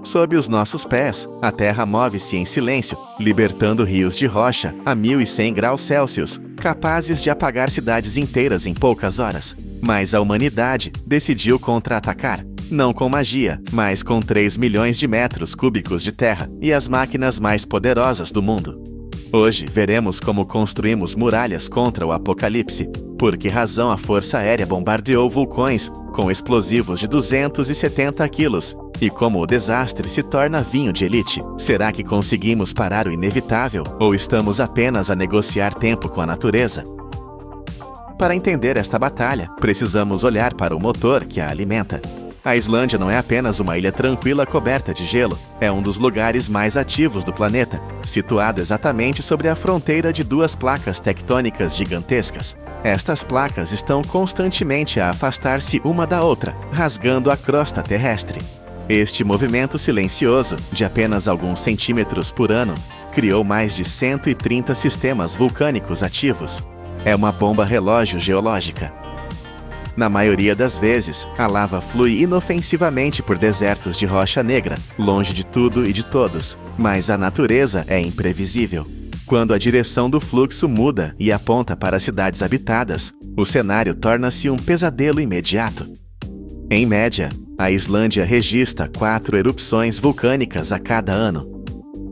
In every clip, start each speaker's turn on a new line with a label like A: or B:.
A: Sob os nossos pés, a Terra move-se em silêncio, libertando rios de rocha a 1.100 graus Celsius, capazes de apagar cidades inteiras em poucas horas. Mas a humanidade decidiu contra-atacar. Não com magia, mas com 3 milhões de metros cúbicos de terra e as máquinas mais poderosas do mundo. Hoje veremos como construímos muralhas contra o apocalipse, por que razão a Força Aérea bombardeou vulcões com explosivos de 270 quilos e como o desastre se torna vinho de elite. Será que conseguimos parar o inevitável ou estamos apenas a negociar tempo com a natureza? Para entender esta batalha, precisamos olhar para o motor que a alimenta. A Islândia não é apenas uma ilha tranquila coberta de gelo, é um dos lugares mais ativos do planeta, situado exatamente sobre a fronteira de duas placas tectônicas gigantescas. Estas placas estão constantemente a afastar-se uma da outra, rasgando a crosta terrestre. Este movimento silencioso, de apenas alguns centímetros por ano, criou mais de 130 sistemas vulcânicos ativos. É uma bomba relógio geológica. Na maioria das vezes, a lava flui inofensivamente por desertos de rocha negra, longe de tudo e de todos, mas a natureza é imprevisível. Quando a direção do fluxo muda e aponta para cidades habitadas, o cenário torna-se um pesadelo imediato. Em média, a Islândia registra 4 erupções vulcânicas a cada ano.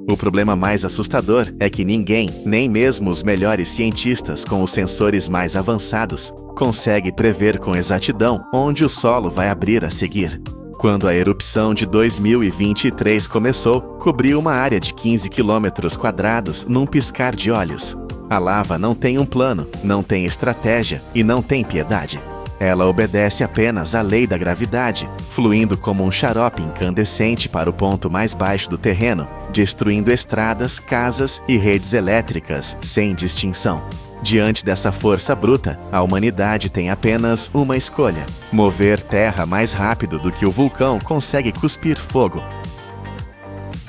A: O problema mais assustador é que ninguém, nem mesmo os melhores cientistas com os sensores mais avançados, consegue prever com exatidão onde o solo vai abrir a seguir. Quando a erupção de 2023 começou, cobriu uma área de 15 km² num piscar de olhos. A lava não tem um plano, não tem estratégia e não tem piedade. Ela obedece apenas à lei da gravidade, fluindo como um xarope incandescente para o ponto mais baixo do terreno, destruindo estradas, casas e redes elétricas sem distinção. Diante dessa força bruta, a humanidade tem apenas uma escolha: mover terra mais rápido do que o vulcão consegue cuspir fogo.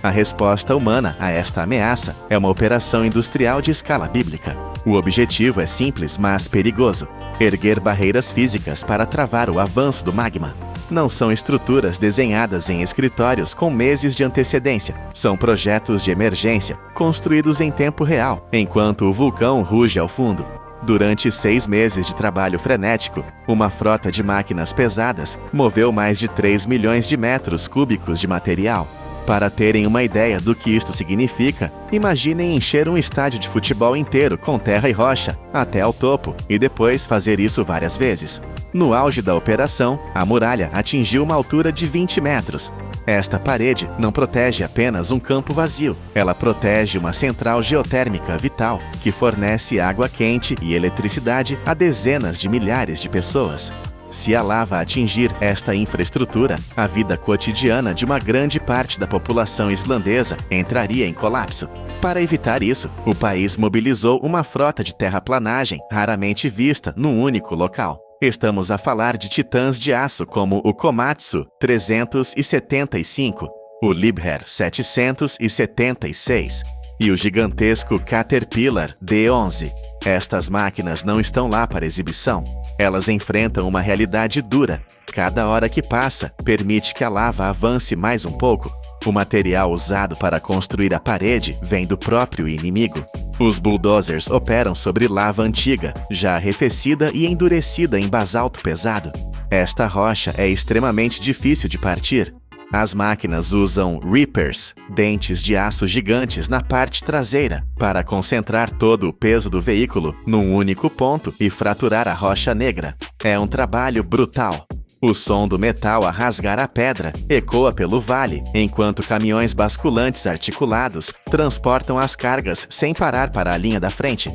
A: A resposta humana a esta ameaça é uma operação industrial de escala bíblica. O objetivo é simples, mas perigoso: erguer barreiras físicas para travar o avanço do magma. Não são estruturas desenhadas em escritórios com meses de antecedência. São projetos de emergência, construídos em tempo real, enquanto o vulcão ruge ao fundo. Durante 6 meses de trabalho frenético, uma frota de máquinas pesadas moveu mais de 3 milhões de metros cúbicos de material. Para terem uma ideia do que isto significa, imaginem encher um estádio de futebol inteiro com terra e rocha, até ao topo, e depois fazer isso várias vezes. No auge da operação, a muralha atingiu uma altura de 20 metros. Esta parede não protege apenas um campo vazio, ela protege uma central geotérmica vital, que fornece água quente e eletricidade a dezenas de milhares de pessoas. Se a lava atingir esta infraestrutura, a vida cotidiana de uma grande parte da população islandesa entraria em colapso. Para evitar isso, o país mobilizou uma frota de terraplanagem raramente vista num único local. Estamos a falar de titãs de aço como o Komatsu 375, o Liebherr 776 e o gigantesco Caterpillar D11. Estas máquinas não estão lá para exibição. Elas enfrentam uma realidade dura. Cada hora que passa, permite que a lava avance mais um pouco. O material usado para construir a parede vem do próprio inimigo. Os bulldozers operam sobre lava antiga, já arrefecida e endurecida em basalto pesado. Esta rocha é extremamente difícil de partir. As máquinas usam reapers, dentes de aço gigantes na parte traseira, para concentrar todo o peso do veículo num único ponto e fraturar a rocha negra. É um trabalho brutal. O som do metal a rasgar a pedra ecoa pelo vale, enquanto caminhões basculantes articulados transportam as cargas sem parar para a linha da frente.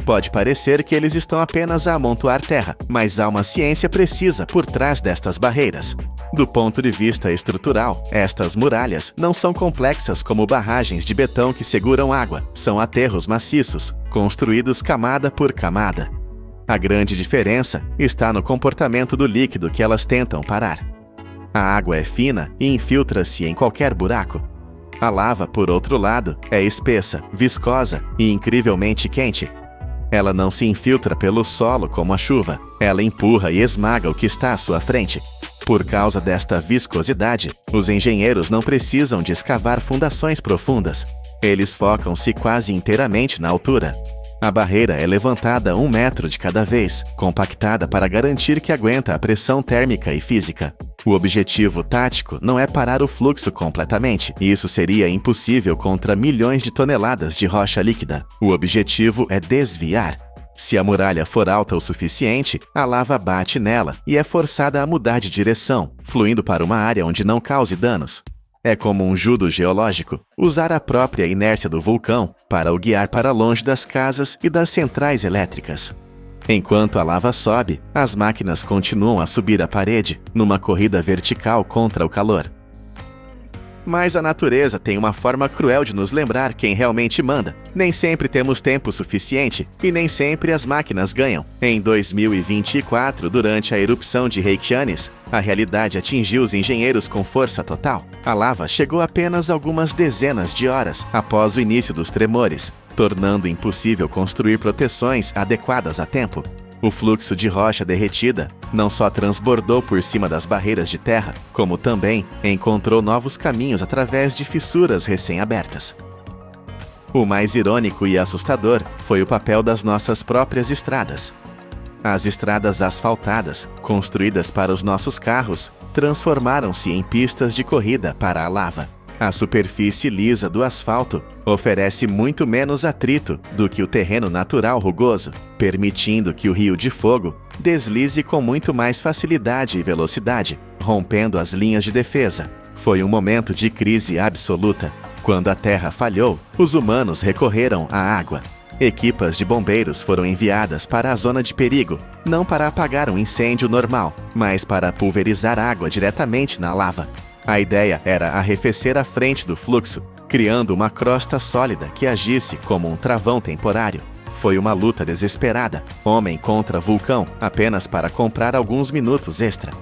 A: Pode parecer que eles estão apenas a amontoar terra, mas há uma ciência precisa por trás destas barreiras. Do ponto de vista estrutural, estas muralhas não são complexas como barragens de betão que seguram água, são aterros maciços, construídos camada por camada. A grande diferença está no comportamento do líquido que elas tentam parar. A água é fina e infiltra-se em qualquer buraco. A lava, por outro lado, é espessa, viscosa e incrivelmente quente. Ela não se infiltra pelo solo como a chuva. Ela empurra e esmaga o que está à sua frente. Por causa desta viscosidade, os engenheiros não precisam de escavar fundações profundas. Eles focam-se quase inteiramente na altura. A barreira é levantada 1 metro de cada vez, compactada para garantir que aguenta a pressão térmica e física. O objetivo tático não é parar o fluxo completamente, e isso seria impossível contra milhões de toneladas de rocha líquida. O objetivo é desviar. Se a muralha for alta o suficiente, a lava bate nela e é forçada a mudar de direção, fluindo para uma área onde não cause danos. É como um judo geológico, usar a própria inércia do vulcão para o guiar para longe das casas e das centrais elétricas. Enquanto a lava sobe, as máquinas continuam a subir a parede, numa corrida vertical contra o calor. Mas a natureza tem uma forma cruel de nos lembrar quem realmente manda. Nem sempre temos tempo suficiente e nem sempre as máquinas ganham. Em 2024, durante a erupção de Reykjanes, a realidade atingiu os engenheiros com força total. A lava chegou apenas algumas dezenas de horas após o início dos tremores, tornando impossível construir proteções adequadas a tempo. O fluxo de rocha derretida não só transbordou por cima das barreiras de terra, como também encontrou novos caminhos através de fissuras recém-abertas. O mais irônico e assustador foi o papel das nossas próprias estradas. As estradas asfaltadas, construídas para os nossos carros, transformaram-se em pistas de corrida para a lava. A superfície lisa do asfalto oferece muito menos atrito do que o terreno natural rugoso, permitindo que o rio de fogo deslize com muito mais facilidade e velocidade, rompendo as linhas de defesa. Foi um momento de crise absoluta. Quando a terra falhou, os humanos recorreram à água. Equipas de bombeiros foram enviadas para a zona de perigo, não para apagar um incêndio normal, mas para pulverizar água diretamente na lava. A ideia era arrefecer a frente do fluxo, criando uma crosta sólida que agisse como um travão temporário. Foi uma luta desesperada, homem contra vulcão, apenas para comprar alguns minutos extra.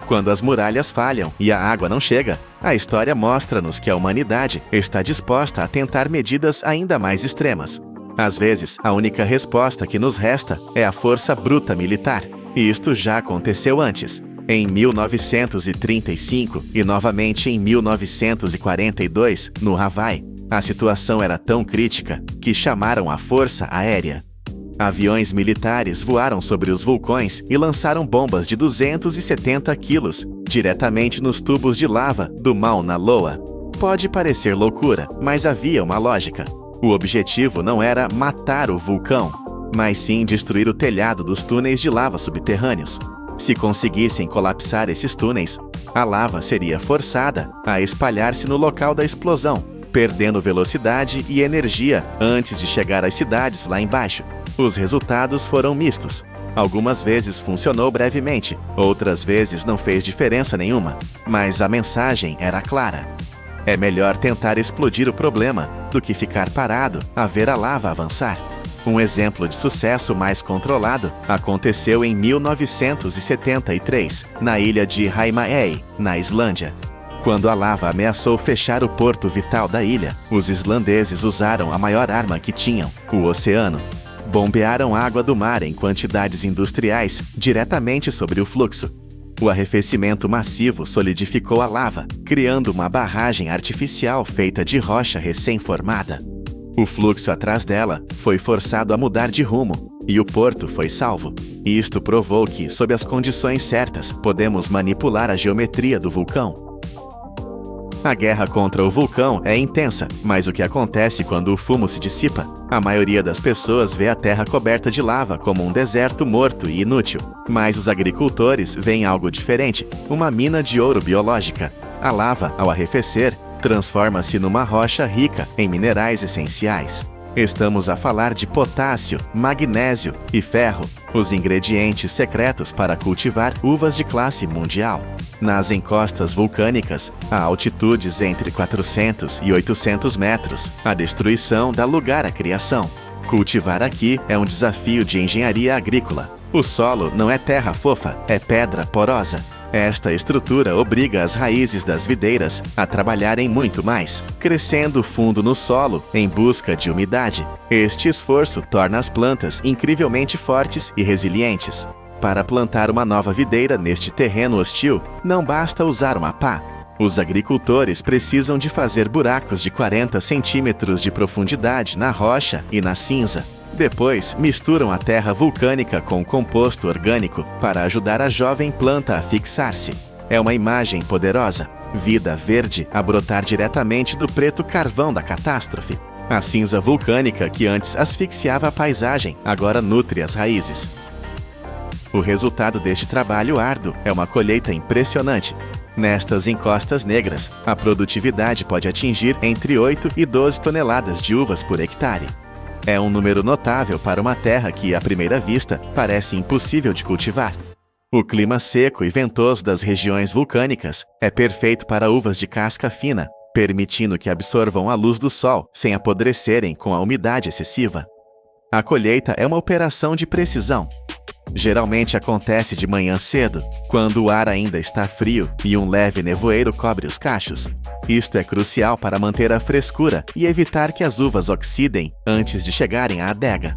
A: Quando as muralhas falham e a água não chega, a história mostra-nos que a humanidade está disposta a tentar medidas ainda mais extremas. Às vezes, a única resposta que nos resta é a força bruta militar, e isto já aconteceu antes. Em 1935 e novamente em 1942, no Havaí, a situação era tão crítica que chamaram a Força Aérea. Aviões militares voaram sobre os vulcões e lançaram bombas de 270 quilos diretamente nos tubos de lava do Mauna Loa. Pode parecer loucura, mas havia uma lógica. O objetivo não era matar o vulcão, mas sim destruir o telhado dos túneis de lava subterrâneos. Se conseguissem colapsar esses túneis, a lava seria forçada a espalhar-se no local da explosão, perdendo velocidade e energia antes de chegar às cidades lá embaixo. Os resultados foram mistos. Algumas vezes funcionou brevemente, outras vezes não fez diferença nenhuma, mas a mensagem era clara. É melhor tentar explodir o problema do que ficar parado a ver a lava avançar. Um exemplo de sucesso mais controlado aconteceu em 1973, na ilha de Heimaey, na Islândia. Quando a lava ameaçou fechar o porto vital da ilha, os islandeses usaram a maior arma que tinham, o oceano. Bombearam água do mar em quantidades industriais diretamente sobre o fluxo. O arrefecimento massivo solidificou a lava, criando uma barragem artificial feita de rocha recém-formada. O fluxo atrás dela foi forçado a mudar de rumo, e o porto foi salvo. Isto provou que, sob as condições certas, podemos manipular a geometria do vulcão. A guerra contra o vulcão é intensa, mas o que acontece quando o fumo se dissipa? A maioria das pessoas vê a terra coberta de lava como um deserto morto e inútil. Mas os agricultores veem algo diferente, uma mina de ouro biológica. A lava, ao arrefecer, transforma-se numa rocha rica em minerais essenciais. Estamos a falar de potássio, magnésio e ferro, os ingredientes secretos para cultivar uvas de classe mundial. Nas encostas vulcânicas, a altitudes entre 400 e 800 metros, a destruição dá lugar à criação. Cultivar aqui é um desafio de engenharia agrícola. O solo não é terra fofa, é pedra porosa. Esta estrutura obriga as raízes das videiras a trabalharem muito mais, crescendo fundo no solo em busca de umidade. Este esforço torna as plantas incrivelmente fortes e resilientes. para plantar uma nova videira neste terreno hostil, não basta usar uma pá. Os agricultores precisam de fazer buracos de 40 centímetros de profundidade na rocha e na cinza. Depois, misturam a terra vulcânica com composto orgânico para ajudar a jovem planta a fixar-se. É uma imagem poderosa. Vida verde a brotar diretamente do preto carvão da catástrofe. A cinza vulcânica que antes asfixiava a paisagem, agora nutre as raízes. O resultado deste trabalho árduo é uma colheita impressionante. Nestas encostas negras, a produtividade pode atingir entre 8 e 12 toneladas de uvas por hectare. É um número notável para uma terra que, à primeira vista, parece impossível de cultivar. O clima seco e ventoso das regiões vulcânicas é perfeito para uvas de casca fina, permitindo que absorvam a luz do sol sem apodrecerem com a umidade excessiva. A colheita é uma operação de precisão. Geralmente acontece de manhã cedo, quando o ar ainda está frio e um leve nevoeiro cobre os cachos. Isto é crucial para manter a frescura e evitar que as uvas oxidem antes de chegarem à adega.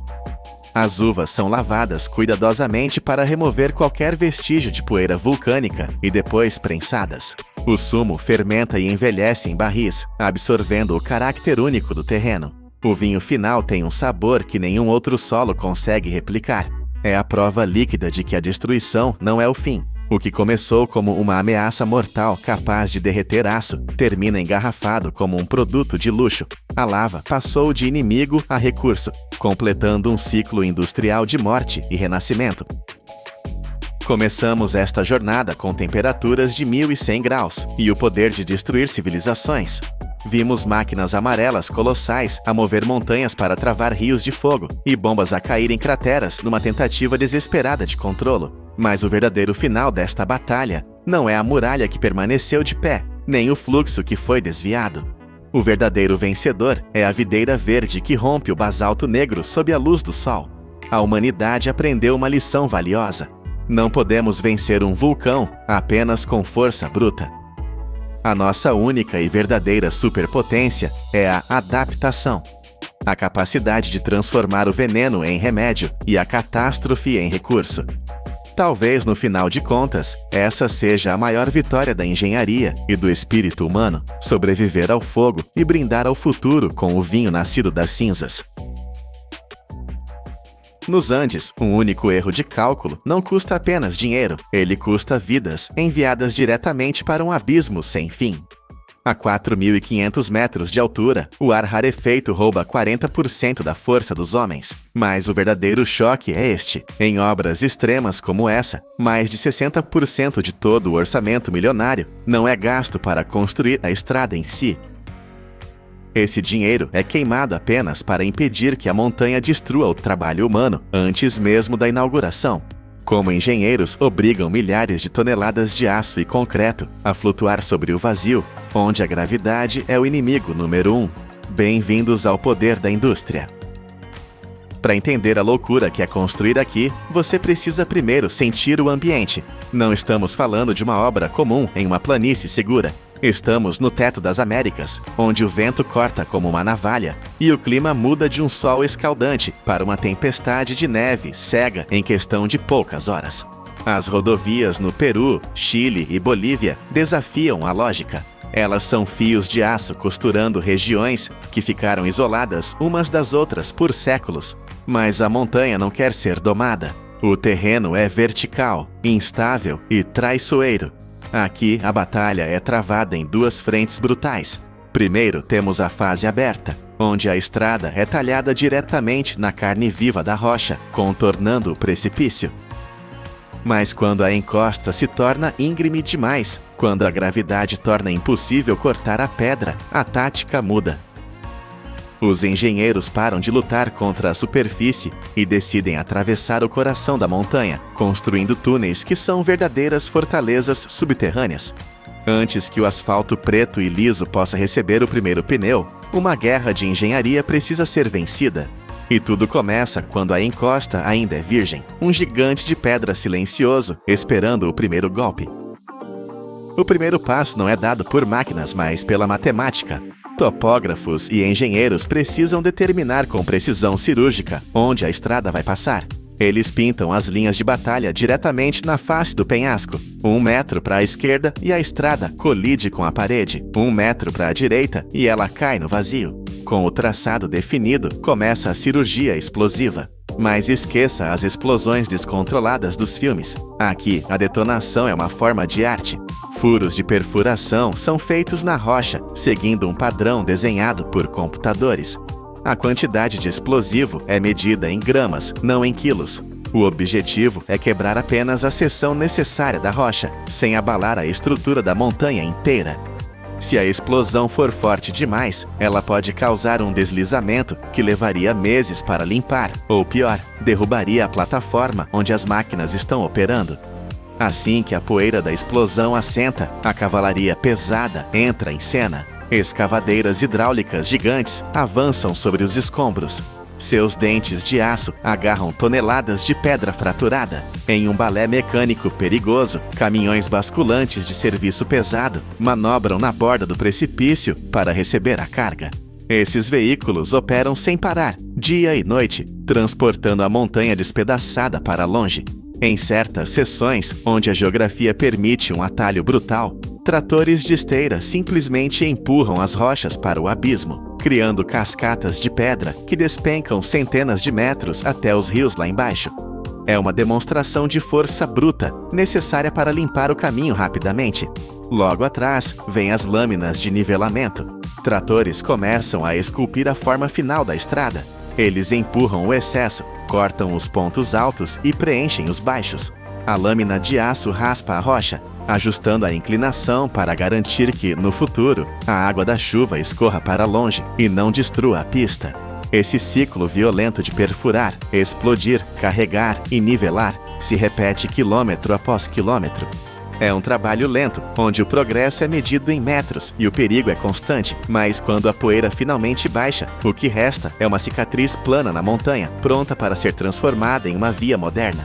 A: As uvas são lavadas cuidadosamente para remover qualquer vestígio de poeira vulcânica e depois prensadas. O sumo fermenta e envelhece em barris, absorvendo o caráter único do terreno. O vinho final tem um sabor que nenhum outro solo consegue replicar. É a prova líquida de que a destruição não é o fim. O que começou como uma ameaça mortal capaz de derreter aço, termina engarrafado como um produto de luxo. A lava passou de inimigo a recurso, completando um ciclo industrial de morte e renascimento. Começamos esta jornada com temperaturas de 1.100 graus e o poder de destruir civilizações. Vimos máquinas amarelas colossais a mover montanhas para travar rios de fogo e bombas a cair em crateras numa tentativa desesperada de controlo. Mas o verdadeiro final desta batalha não é a muralha que permaneceu de pé, nem o fluxo que foi desviado. O verdadeiro vencedor é a videira verde que rompe o basalto negro sob a luz do sol. A humanidade aprendeu uma lição valiosa. Não podemos vencer um vulcão apenas com força bruta. A nossa única e verdadeira superpotência é a adaptação. A capacidade de transformar o veneno em remédio e a catástrofe em recurso. Talvez, no final de contas, essa seja a maior vitória da engenharia e do espírito humano, sobreviver ao fogo e brindar ao futuro com o vinho nascido das cinzas. Nos Andes, um único erro de cálculo não custa apenas dinheiro, ele custa vidas enviadas diretamente para um abismo sem fim. A 4.500 metros de altura, o ar rarefeito rouba 40% da força dos homens. Mas o verdadeiro choque é este. Em obras extremas como essa, mais de 60% de todo o orçamento milionário não é gasto para construir a estrada em si. Esse dinheiro é queimado apenas para impedir que a montanha destrua o trabalho humano antes mesmo da inauguração. Como engenheiros obrigam milhares de toneladas de aço e concreto a flutuar sobre o vazio, onde a gravidade é o inimigo número 1. Bem-vindos ao poder da indústria. Para entender a loucura que é construir aqui, você precisa primeiro sentir o ambiente. Não estamos falando de uma obra comum em uma planície segura. Estamos no teto das Américas, onde o vento corta como uma navalha e o clima muda de um sol escaldante para uma tempestade de neve cega em questão de poucas horas. As rodovias no Peru, Chile e Bolívia desafiam a lógica. Elas são fios de aço costurando regiões que ficaram isoladas umas das outras por séculos. Mas a montanha não quer ser domada. O terreno é vertical, instável e traiçoeiro. Aqui, a batalha é travada em duas frentes brutais. Primeiro, temos a fase aberta, onde a estrada é talhada diretamente na carne viva da rocha, contornando o precipício. Mas quando a encosta se torna íngreme demais, quando a gravidade torna impossível cortar a pedra, a tática muda. Os engenheiros param de lutar contra a superfície e decidem atravessar o coração da montanha, construindo túneis que são verdadeiras fortalezas subterrâneas. Antes que o asfalto preto e liso possa receber o primeiro pneu, uma guerra de engenharia precisa ser vencida. E tudo começa quando a encosta ainda é virgem, um gigante de pedra silencioso esperando o primeiro golpe. O primeiro passo não é dado por máquinas, mas pela matemática. Topógrafos e engenheiros precisam determinar com precisão cirúrgica onde a estrada vai passar. Eles pintam as linhas de batalha diretamente na face do penhasco. 1 metro para a esquerda e a estrada colide com a parede. 1 metro para a direita e ela cai no vazio. Com o traçado definido, começa a cirurgia explosiva. Mas esqueça as explosões descontroladas dos filmes. Aqui, a detonação é uma forma de arte. Furos de perfuração são feitos na rocha, seguindo um padrão desenhado por computadores. A quantidade de explosivo é medida em gramas, não em quilos. O objetivo é quebrar apenas a seção necessária da rocha, sem abalar a estrutura da montanha inteira. Se a explosão for forte demais, ela pode causar um deslizamento que levaria meses para limpar, ou pior, derrubaria a plataforma onde as máquinas estão operando. Assim que a poeira da explosão assenta, a cavalaria pesada entra em cena. Escavadeiras hidráulicas gigantes avançam sobre os escombros. Seus dentes de aço agarram toneladas de pedra fraturada. Em um balé mecânico perigoso, caminhões basculantes de serviço pesado manobram na borda do precipício para receber a carga. Esses veículos operam sem parar, dia e noite, transportando a montanha despedaçada para longe. Em certas seções, onde a geografia permite um atalho brutal, tratores de esteira simplesmente empurram as rochas para o abismo, criando cascatas de pedra que despencam centenas de metros até os rios lá embaixo. É uma demonstração de força bruta, necessária para limpar o caminho rapidamente. Logo atrás, vêm as lâminas de nivelamento. Tratores começam a esculpir a forma final da estrada. Eles empurram o excesso, cortam os pontos altos e preenchem os baixos. A lâmina de aço raspa a rocha, ajustando a inclinação para garantir que, no futuro, a água da chuva escorra para longe e não destrua a pista. Esse ciclo violento de perfurar, explodir, carregar e nivelar se repete quilômetro após quilômetro. É um trabalho lento, onde o progresso é medido em metros e o perigo é constante, mas quando a poeira finalmente baixa, o que resta é uma cicatriz plana na montanha, pronta para ser transformada em uma via moderna.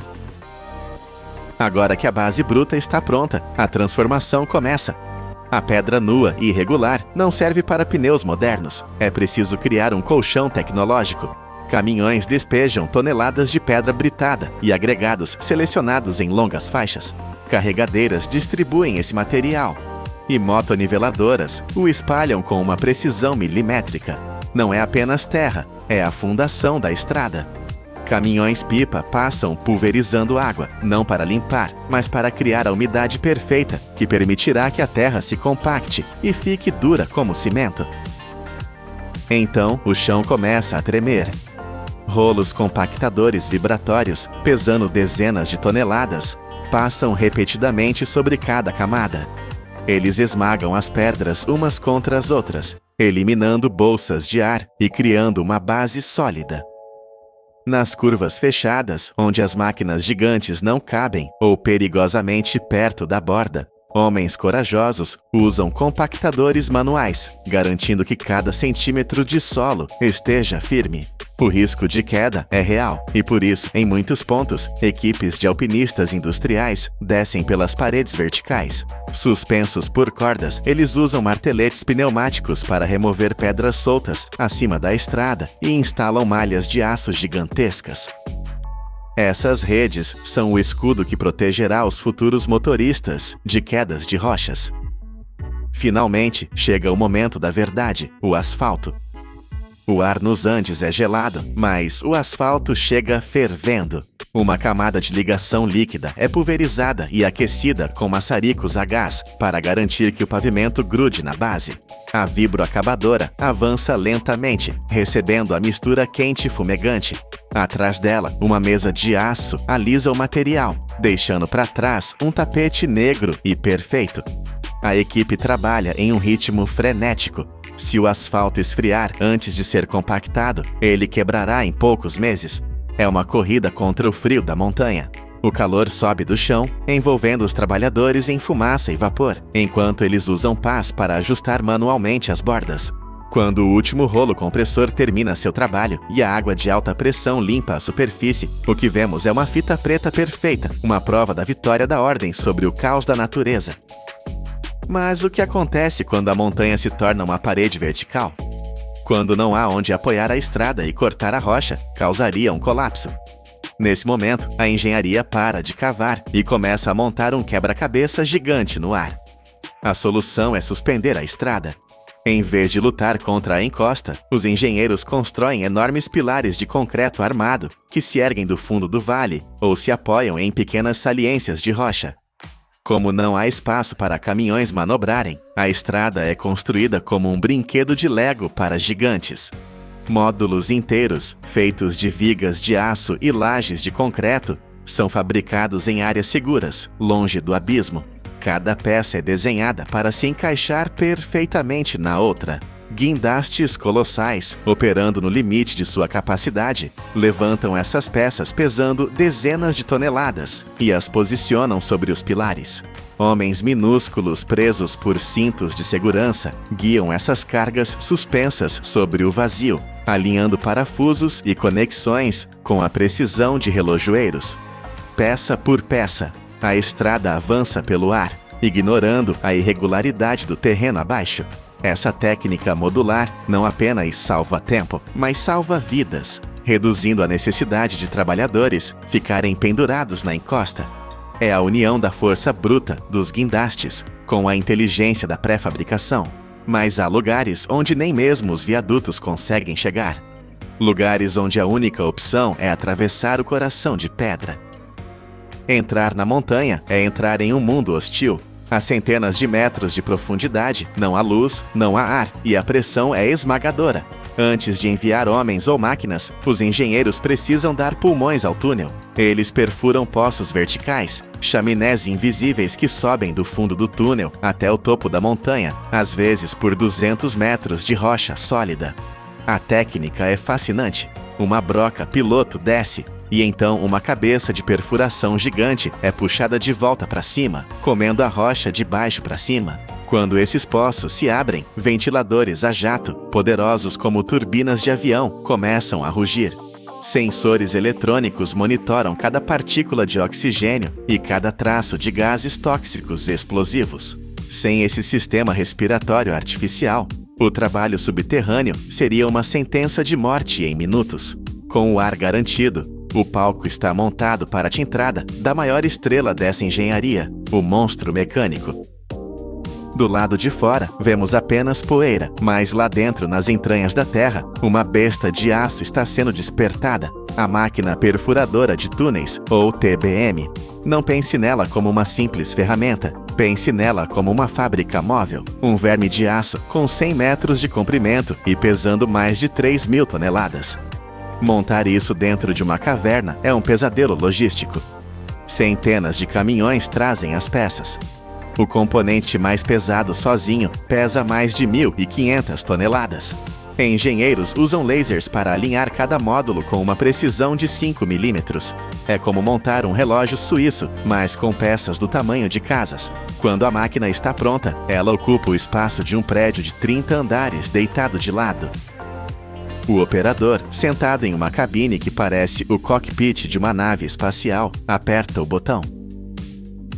A: Agora que a base bruta está pronta, a transformação começa. A pedra nua e irregular não serve para pneus modernos. É preciso criar um colchão tecnológico. Caminhões despejam toneladas de pedra britada e agregados selecionados em longas faixas. Carregadeiras distribuem esse material. E motoniveladoras o espalham com uma precisão milimétrica. Não é apenas terra, é a fundação da estrada. Caminhões-pipa passam pulverizando água, não para limpar, mas para criar a umidade perfeita, que permitirá que a terra se compacte e fique dura como cimento. Então, o chão começa a tremer. Rolos compactadores vibratórios, pesando dezenas de toneladas, passam repetidamente sobre cada camada. Eles esmagam as pedras umas contra as outras, eliminando bolsas de ar e criando uma base sólida. Nas curvas fechadas, onde as máquinas gigantes não cabem ou perigosamente perto da borda, homens corajosos usam compactadores manuais, garantindo que cada centímetro de solo esteja firme. O risco de queda é real e, por isso, em muitos pontos, equipes de alpinistas industriais descem pelas paredes verticais. Suspensos por cordas, eles usam marteletes pneumáticos para remover pedras soltas acima da estrada e instalam malhas de aço gigantescas. Essas redes são o escudo que protegerá os futuros motoristas de quedas de rochas. Finalmente, chega o momento da verdade, o asfalto. O ar nos Andes é gelado, mas o asfalto chega fervendo. Uma camada de ligação líquida é pulverizada e aquecida com maçaricos a gás para garantir que o pavimento grude na base. A vibroacabadora avança lentamente, recebendo a mistura quente e fumegante. Atrás dela, uma mesa de aço alisa o material, deixando para trás um tapete negro e perfeito. A equipe trabalha em um ritmo frenético. Se o asfalto esfriar antes de ser compactado, ele quebrará em poucos meses. É uma corrida contra o frio da montanha. O calor sobe do chão, envolvendo os trabalhadores em fumaça e vapor, enquanto eles usam pás para ajustar manualmente as bordas. Quando o último rolo compressor termina seu trabalho e a água de alta pressão limpa a superfície, o que vemos é uma fita preta perfeita, uma prova da vitória da ordem sobre o caos da natureza. Mas o que acontece quando a montanha se torna uma parede vertical? Quando não há onde apoiar a estrada e cortar a rocha, causaria um colapso. Nesse momento, a engenharia para de cavar e começa a montar um quebra-cabeça gigante no ar. A solução é suspender a estrada. Em vez de lutar contra a encosta, os engenheiros constroem enormes pilares de concreto armado que se erguem do fundo do vale ou se apoiam em pequenas saliências de rocha. Como não há espaço para caminhões manobrarem, a estrada é construída como um brinquedo de Lego para gigantes. Módulos inteiros, feitos de vigas de aço e lajes de concreto, são fabricados em áreas seguras, longe do abismo. Cada peça é desenhada para se encaixar perfeitamente na outra. Guindastes colossais, operando no limite de sua capacidade, levantam essas peças pesando dezenas de toneladas e as posicionam sobre os pilares. Homens minúsculos presos por cintos de segurança guiam essas cargas suspensas sobre o vazio, alinhando parafusos e conexões com a precisão de relojoeiros. Peça por peça, a estrada avança pelo ar, ignorando a irregularidade do terreno abaixo. Essa técnica modular não apenas salva tempo, mas salva vidas, reduzindo a necessidade de trabalhadores ficarem pendurados na encosta. É a união da força bruta dos guindastes com a inteligência da pré-fabricação. Mas há lugares onde nem mesmo os viadutos conseguem chegar. Lugares onde a única opção é atravessar o coração de pedra. Entrar na montanha é entrar em um mundo hostil. A centenas de metros de profundidade, não há luz, não há ar e a pressão é esmagadora. Antes de enviar homens ou máquinas, os engenheiros precisam dar pulmões ao túnel. Eles perfuram poços verticais, chaminés invisíveis que sobem do fundo do túnel até o topo da montanha, às vezes por 200 metros de rocha sólida. A técnica é fascinante. Uma broca piloto desce, e então uma cabeça de perfuração gigante é puxada de volta para cima, comendo a rocha de baixo para cima. Quando esses poços se abrem, ventiladores a jato, poderosos como turbinas de avião, começam a rugir. Sensores eletrônicos monitoram cada partícula de oxigênio e cada traço de gases tóxicos explosivos. Sem esse sistema respiratório artificial, o trabalho subterrâneo seria uma sentença de morte em minutos. Com o ar garantido, o palco está montado para a entrada da maior estrela dessa engenharia, o monstro mecânico. Do lado de fora, vemos apenas poeira, mas lá dentro, nas entranhas da Terra, uma besta de aço está sendo despertada, a máquina perfuradora de túneis, ou TBM. Não pense nela como uma simples ferramenta, pense nela como uma fábrica móvel, um verme de aço com 100 metros de comprimento e pesando mais de 3.000 toneladas. Montar isso dentro de uma caverna é um pesadelo logístico. Centenas de caminhões trazem as peças. O componente mais pesado sozinho pesa mais de 1.500 toneladas. Engenheiros usam lasers para alinhar cada módulo com uma precisão de 5 milímetros. É como montar um relógio suíço, mas com peças do tamanho de casas. Quando a máquina está pronta, ela ocupa o espaço de um prédio de 30 andares deitado de lado. O operador, sentado em uma cabine que parece o cockpit de uma nave espacial, aperta o botão.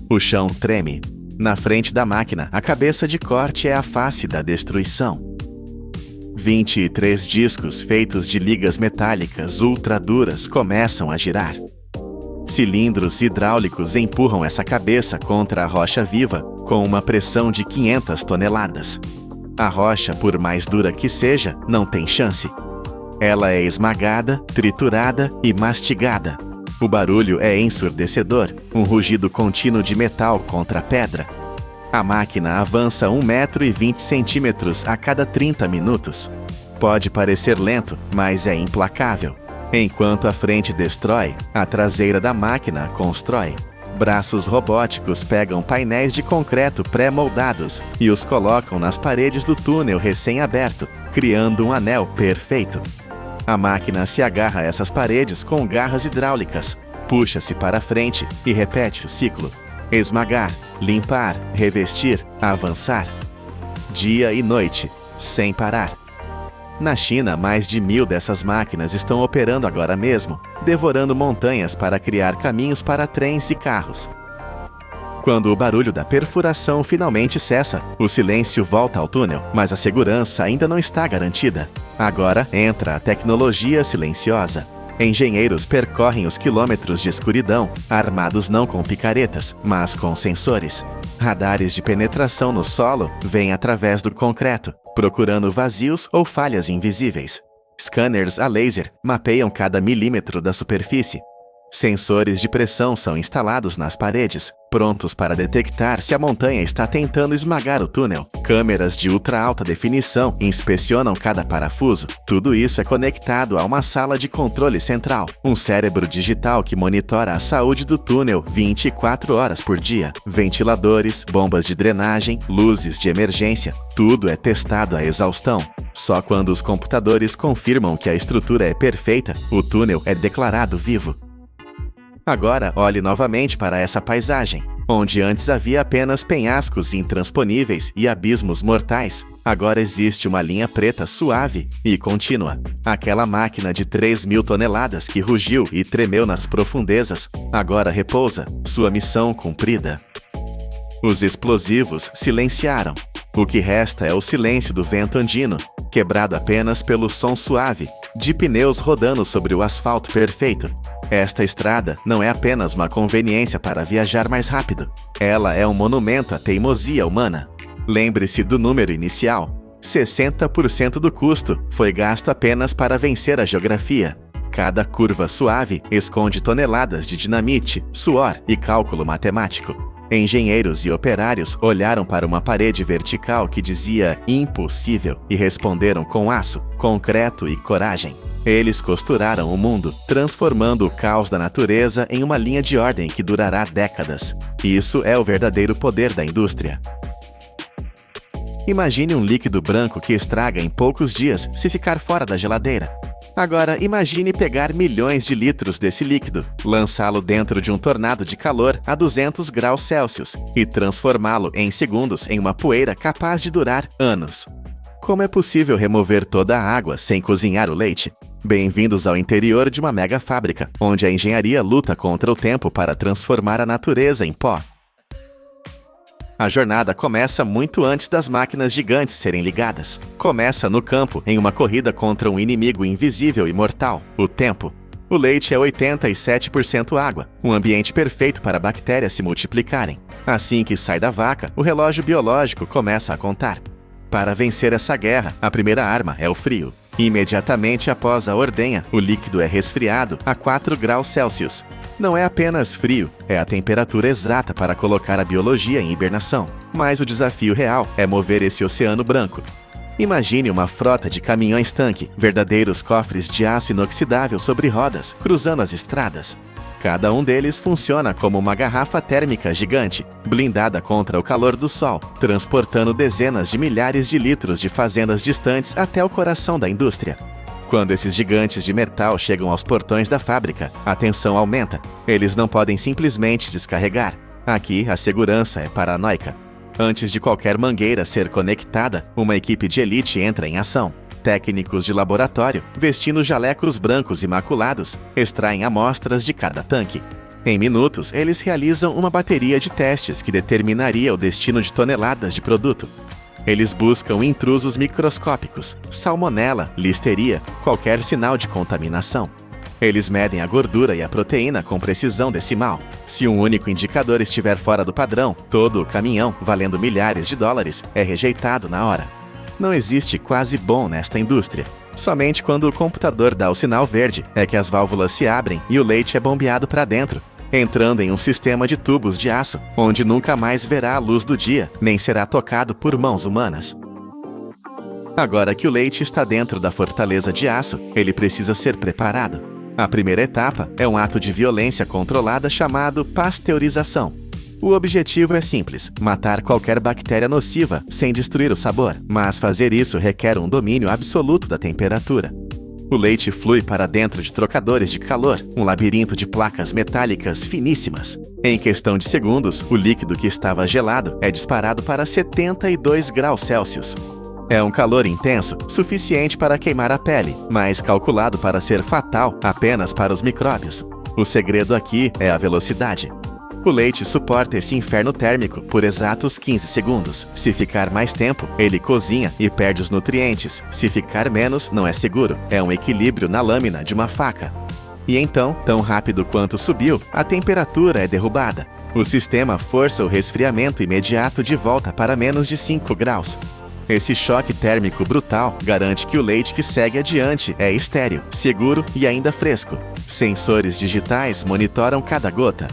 A: O chão treme. Na frente da máquina, a cabeça de corte é a face da destruição. 23 discos feitos de ligas metálicas ultra duras começam a girar. Cilindros hidráulicos empurram essa cabeça contra a rocha viva com uma pressão de 500 toneladas. A rocha, por mais dura que seja, não tem chance. Ela é esmagada, triturada e mastigada. O barulho é ensurdecedor, um rugido contínuo de metal contra a pedra. A máquina avança 1,20 m a cada 30 minutos. Pode parecer lento, mas é implacável. Enquanto a frente destrói, a traseira da máquina constrói. Braços robóticos pegam painéis de concreto pré-moldados e os colocam nas paredes do túnel recém-aberto, criando um anel perfeito. A máquina se agarra a essas paredes com garras hidráulicas, puxa-se para frente e repete o ciclo. Esmagar, limpar, revestir, avançar. Dia e noite, sem parar. Na China, mais de 1.000 dessas máquinas estão operando agora mesmo, devorando montanhas para criar caminhos para trens e carros. Quando o barulho da perfuração finalmente cessa, o silêncio volta ao túnel, mas a segurança ainda não está garantida. Agora entra a tecnologia silenciosa. Engenheiros percorrem os quilômetros de escuridão, armados não com picaretas, mas com sensores. Radares de penetração no solo vêm através do concreto, procurando vazios ou falhas invisíveis. Scanners a laser mapeiam cada milímetro da superfície. Sensores de pressão são instalados nas paredes, prontos para detectar se a montanha está tentando esmagar o túnel. Câmeras de ultra-alta definição inspecionam cada parafuso. Tudo isso é conectado a uma sala de controle central, um cérebro digital que monitora a saúde do túnel 24 horas por dia. Ventiladores, bombas de drenagem, luzes de emergência, tudo é testado à exaustão. Só quando os computadores confirmam que a estrutura é perfeita, o túnel é declarado vivo. Agora, olhe novamente para essa paisagem. Onde antes havia apenas penhascos intransponíveis e abismos mortais, agora existe uma linha preta suave e contínua. Aquela máquina de 3.000 toneladas que rugiu e tremeu nas profundezas, agora repousa, sua missão cumprida. Os explosivos silenciaram. O que resta é o silêncio do vento andino, quebrado apenas pelo som suave de pneus rodando sobre o asfalto perfeito. Esta estrada não é apenas uma conveniência para viajar mais rápido. Ela é um monumento à teimosia humana. Lembre-se do número inicial. 60% do custo foi gasto apenas para vencer a geografia. Cada curva suave esconde toneladas de dinamite, suor e cálculo matemático. Engenheiros e operários olharam para uma parede vertical que dizia impossível e responderam com aço, concreto e coragem. Eles costuraram o mundo, transformando o caos da natureza em uma linha de ordem que durará décadas. Isso é o verdadeiro poder da indústria. Imagine um líquido branco que estraga em poucos dias se ficar fora da geladeira. Agora, imagine pegar milhões de litros desse líquido, lançá-lo dentro de um tornado de calor a 200 graus Celsius e transformá-lo em segundos em uma poeira capaz de durar anos. Como é possível remover toda a água sem cozinhar o leite? Bem-vindos ao interior de uma mega fábrica, onde a engenharia luta contra o tempo para transformar a natureza em pó. A jornada começa muito antes das máquinas gigantes serem ligadas. Começa no campo, em uma corrida contra um inimigo invisível e mortal, o tempo. O leite é 87% água, um ambiente perfeito para bactérias se multiplicarem. Assim que sai da vaca, o relógio biológico começa a contar. Para vencer essa guerra, a primeira arma é o frio. Imediatamente após a ordenha, o líquido é resfriado a 4 graus Celsius. Não é apenas frio, é a temperatura exata para colocar a biologia em hibernação. Mas o desafio real é mover esse oceano branco. Imagine uma frota de caminhões-tanque, verdadeiros cofres de aço inoxidável sobre rodas, cruzando as estradas. Cada um deles funciona como uma garrafa térmica gigante, blindada contra o calor do sol, transportando dezenas de milhares de litros de fazendas distantes até o coração da indústria. Quando esses gigantes de metal chegam aos portões da fábrica, a tensão aumenta. Eles não podem simplesmente descarregar. Aqui, a segurança é paranoica. Antes de qualquer mangueira ser conectada, uma equipe de elite entra em ação. Técnicos de laboratório, vestindo jalecos brancos imaculados, extraem amostras de cada tanque. Em minutos, eles realizam uma bateria de testes que determinaria o destino de toneladas de produto. Eles buscam intrusos microscópicos, salmonela, listeria, qualquer sinal de contaminação. Eles medem a gordura e a proteína com precisão decimal. Se um único indicador estiver fora do padrão, todo o caminhão, valendo milhares de dólares, é rejeitado na hora. Não existe quase bom nesta indústria. Somente quando o computador dá o sinal verde é que as válvulas se abrem e o leite é bombeado para dentro, entrando em um sistema de tubos de aço, onde nunca mais verá a luz do dia, nem será tocado por mãos humanas. Agora que o leite está dentro da fortaleza de aço, ele precisa ser preparado. A primeira etapa é um ato de violência controlada chamado pasteurização. O objetivo é simples, matar qualquer bactéria nociva sem destruir o sabor, mas fazer isso requer um domínio absoluto da temperatura. O leite flui para dentro de trocadores de calor, um labirinto de placas metálicas finíssimas. Em questão de segundos, o líquido que estava gelado é disparado para 72 graus Celsius. É um calor intenso, suficiente para queimar a pele, mas calculado para ser fatal apenas para os micróbios. O segredo aqui é a velocidade. O leite suporta esse inferno térmico por exatos 15 segundos. Se ficar mais tempo, ele cozinha e perde os nutrientes. Se ficar menos, não é seguro. É um equilíbrio na lâmina de uma faca. E então, tão rápido quanto subiu, a temperatura é derrubada. O sistema força o resfriamento imediato de volta para menos de 5 graus. Esse choque térmico brutal garante que o leite que segue adiante é estéril, seguro e ainda fresco. Sensores digitais monitoram cada gota.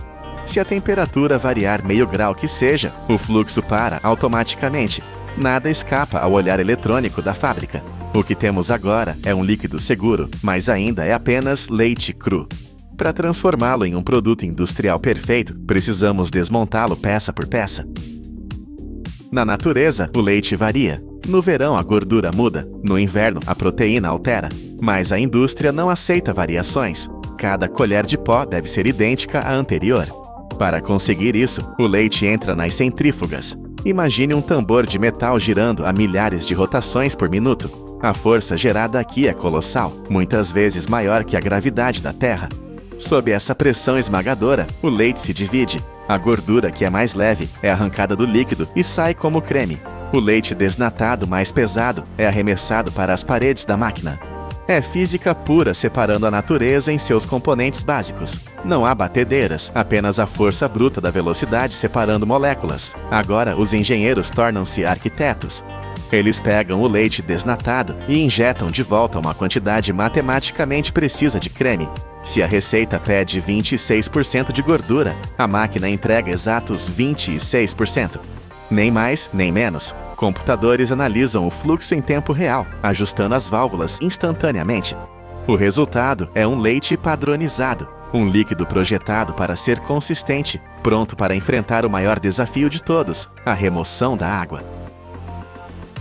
A: Se a temperatura variar meio grau que seja, o fluxo para automaticamente. Nada escapa ao olhar eletrônico da fábrica. O que temos agora é um líquido seguro, mas ainda é apenas leite cru. Para transformá-lo em um produto industrial perfeito, precisamos desmontá-lo peça por peça. Na natureza, o leite varia. No verão, a gordura muda. No inverno, a proteína altera. Mas a indústria não aceita variações. Cada colher de pó deve ser idêntica à anterior. Para conseguir isso, o leite entra nas centrífugas. Imagine um tambor de metal girando a milhares de rotações por minuto. A força gerada aqui é colossal, muitas vezes maior que a gravidade da Terra. Sob essa pressão esmagadora, o leite se divide. A gordura, que é mais leve, é arrancada do líquido e sai como creme. O leite desnatado mais pesado é arremessado para as paredes da máquina. É física pura separando a natureza em seus componentes básicos. Não há batedeiras, apenas a força bruta da velocidade separando moléculas. Agora, os engenheiros tornam-se arquitetos. Eles pegam o leite desnatado e injetam de volta uma quantidade matematicamente precisa de creme. Se a receita pede 26% de gordura, a máquina entrega exatos 26%. Nem mais, nem menos. Computadores analisam o fluxo em tempo real, ajustando as válvulas instantaneamente. O resultado é um leite padronizado, um líquido projetado para ser consistente, pronto para enfrentar o maior desafio de todos, a remoção da água.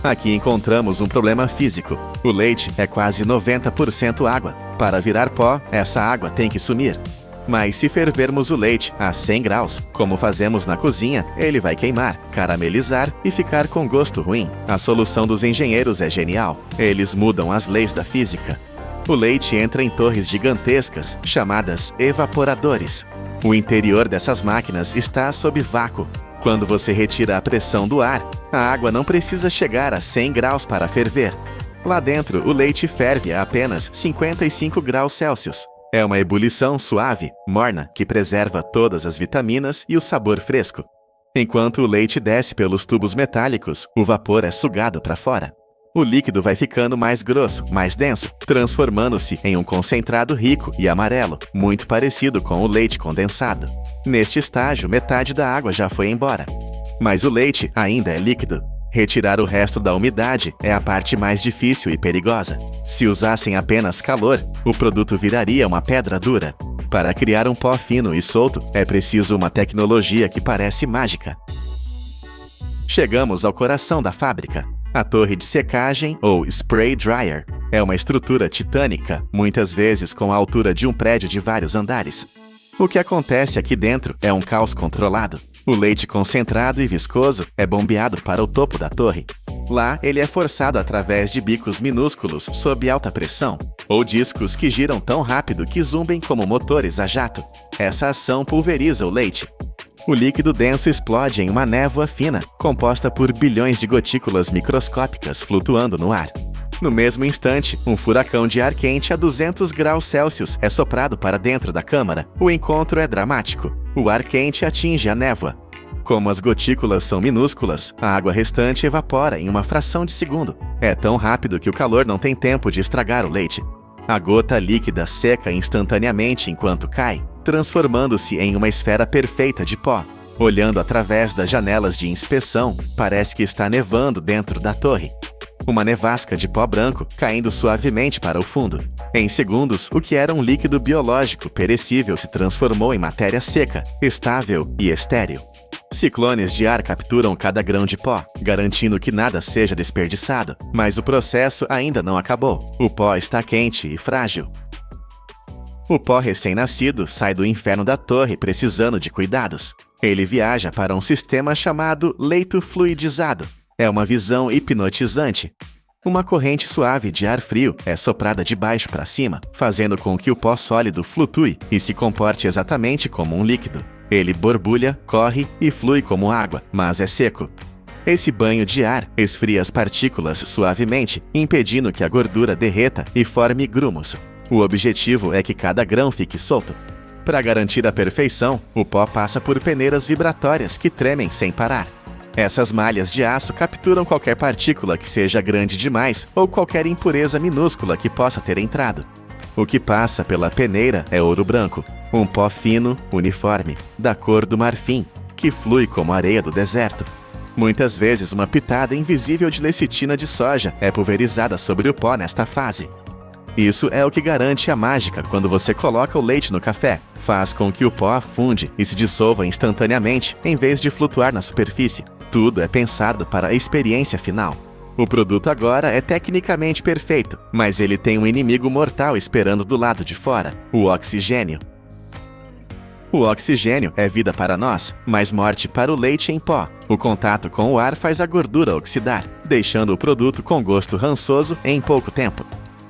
A: Aqui encontramos um problema físico. O leite é quase 90% água. Para virar pó, essa água tem que sumir. Mas se fervermos o leite a 100 graus, como fazemos na cozinha, ele vai queimar, caramelizar e ficar com gosto ruim. A solução dos engenheiros é genial. Eles mudam as leis da física. O leite entra em torres gigantescas, chamadas evaporadores. O interior dessas máquinas está sob vácuo. Quando você retira a pressão do ar, a água não precisa chegar a 100 graus para ferver. Lá dentro, o leite ferve a apenas 55 graus Celsius. É uma ebulição suave, morna, que preserva todas as vitaminas e o sabor fresco. Enquanto o leite desce pelos tubos metálicos, o vapor é sugado para fora. O líquido vai ficando mais grosso, mais denso, transformando-se em um concentrado rico e amarelo, muito parecido com o leite condensado. Neste estágio, metade da água já foi embora. Mas o leite ainda é líquido. Retirar o resto da umidade é a parte mais difícil e perigosa. Se usassem apenas calor, o produto viraria uma pedra dura. Para criar um pó fino e solto, é preciso uma tecnologia que parece mágica. Chegamos ao coração da fábrica. A torre de secagem, ou spray dryer, é uma estrutura titânica, muitas vezes com a altura de um prédio de vários andares. O que acontece aqui dentro é um caos controlado. O leite concentrado e viscoso é bombeado para o topo da torre. Lá, ele é forçado através de bicos minúsculos sob alta pressão, ou discos que giram tão rápido que zumbem como motores a jato. Essa ação pulveriza o leite. O líquido denso explode em uma névoa fina, composta por bilhões de gotículas microscópicas flutuando no ar. No mesmo instante, um furacão de ar quente a 200 graus Celsius é soprado para dentro da câmara. O encontro é dramático. O ar quente atinge a névoa. Como as gotículas são minúsculas, a água restante evapora em uma fração de segundo. É tão rápido que o calor não tem tempo de estragar o leite. A gota líquida seca instantaneamente enquanto cai, transformando-se em uma esfera perfeita de pó. Olhando através das janelas de inspeção, parece que está nevando dentro da torre. Uma nevasca de pó branco caindo suavemente para o fundo. Em segundos, o que era um líquido biológico perecível se transformou em matéria seca, estável e estéril. Ciclones de ar capturam cada grão de pó, garantindo que nada seja desperdiçado, mas o processo ainda não acabou. O pó está quente e frágil. O pó recém-nascido sai do inferno da torre precisando de cuidados. Ele viaja para um sistema chamado leito fluidizado. É uma visão hipnotizante. Uma corrente suave de ar frio é soprada de baixo para cima, fazendo com que o pó sólido flutue e se comporte exatamente como um líquido. Ele borbulha, corre e flui como água, mas é seco. Esse banho de ar esfria as partículas suavemente, impedindo que a gordura derreta e forme grumos. O objetivo é que cada grão fique solto. Para garantir a perfeição, o pó passa por peneiras vibratórias que tremem sem parar. Essas malhas de aço capturam qualquer partícula que seja grande demais ou qualquer impureza minúscula que possa ter entrado. O que passa pela peneira é ouro branco, um pó fino, uniforme, da cor do marfim, que flui como areia do deserto. Muitas vezes uma pitada invisível de lecitina de soja é pulverizada sobre o pó nesta fase. Isso é o que garante a mágica quando você coloca o leite no café. Faz com que o pó afunde e se dissolva instantaneamente, em vez de flutuar na superfície. Tudo é pensado para a experiência final. O produto agora é tecnicamente perfeito, mas ele tem um inimigo mortal esperando do lado de fora: o oxigênio. O oxigênio é vida para nós, mas morte para o leite em pó. O contato com o ar faz a gordura oxidar, deixando o produto com gosto rançoso em pouco tempo.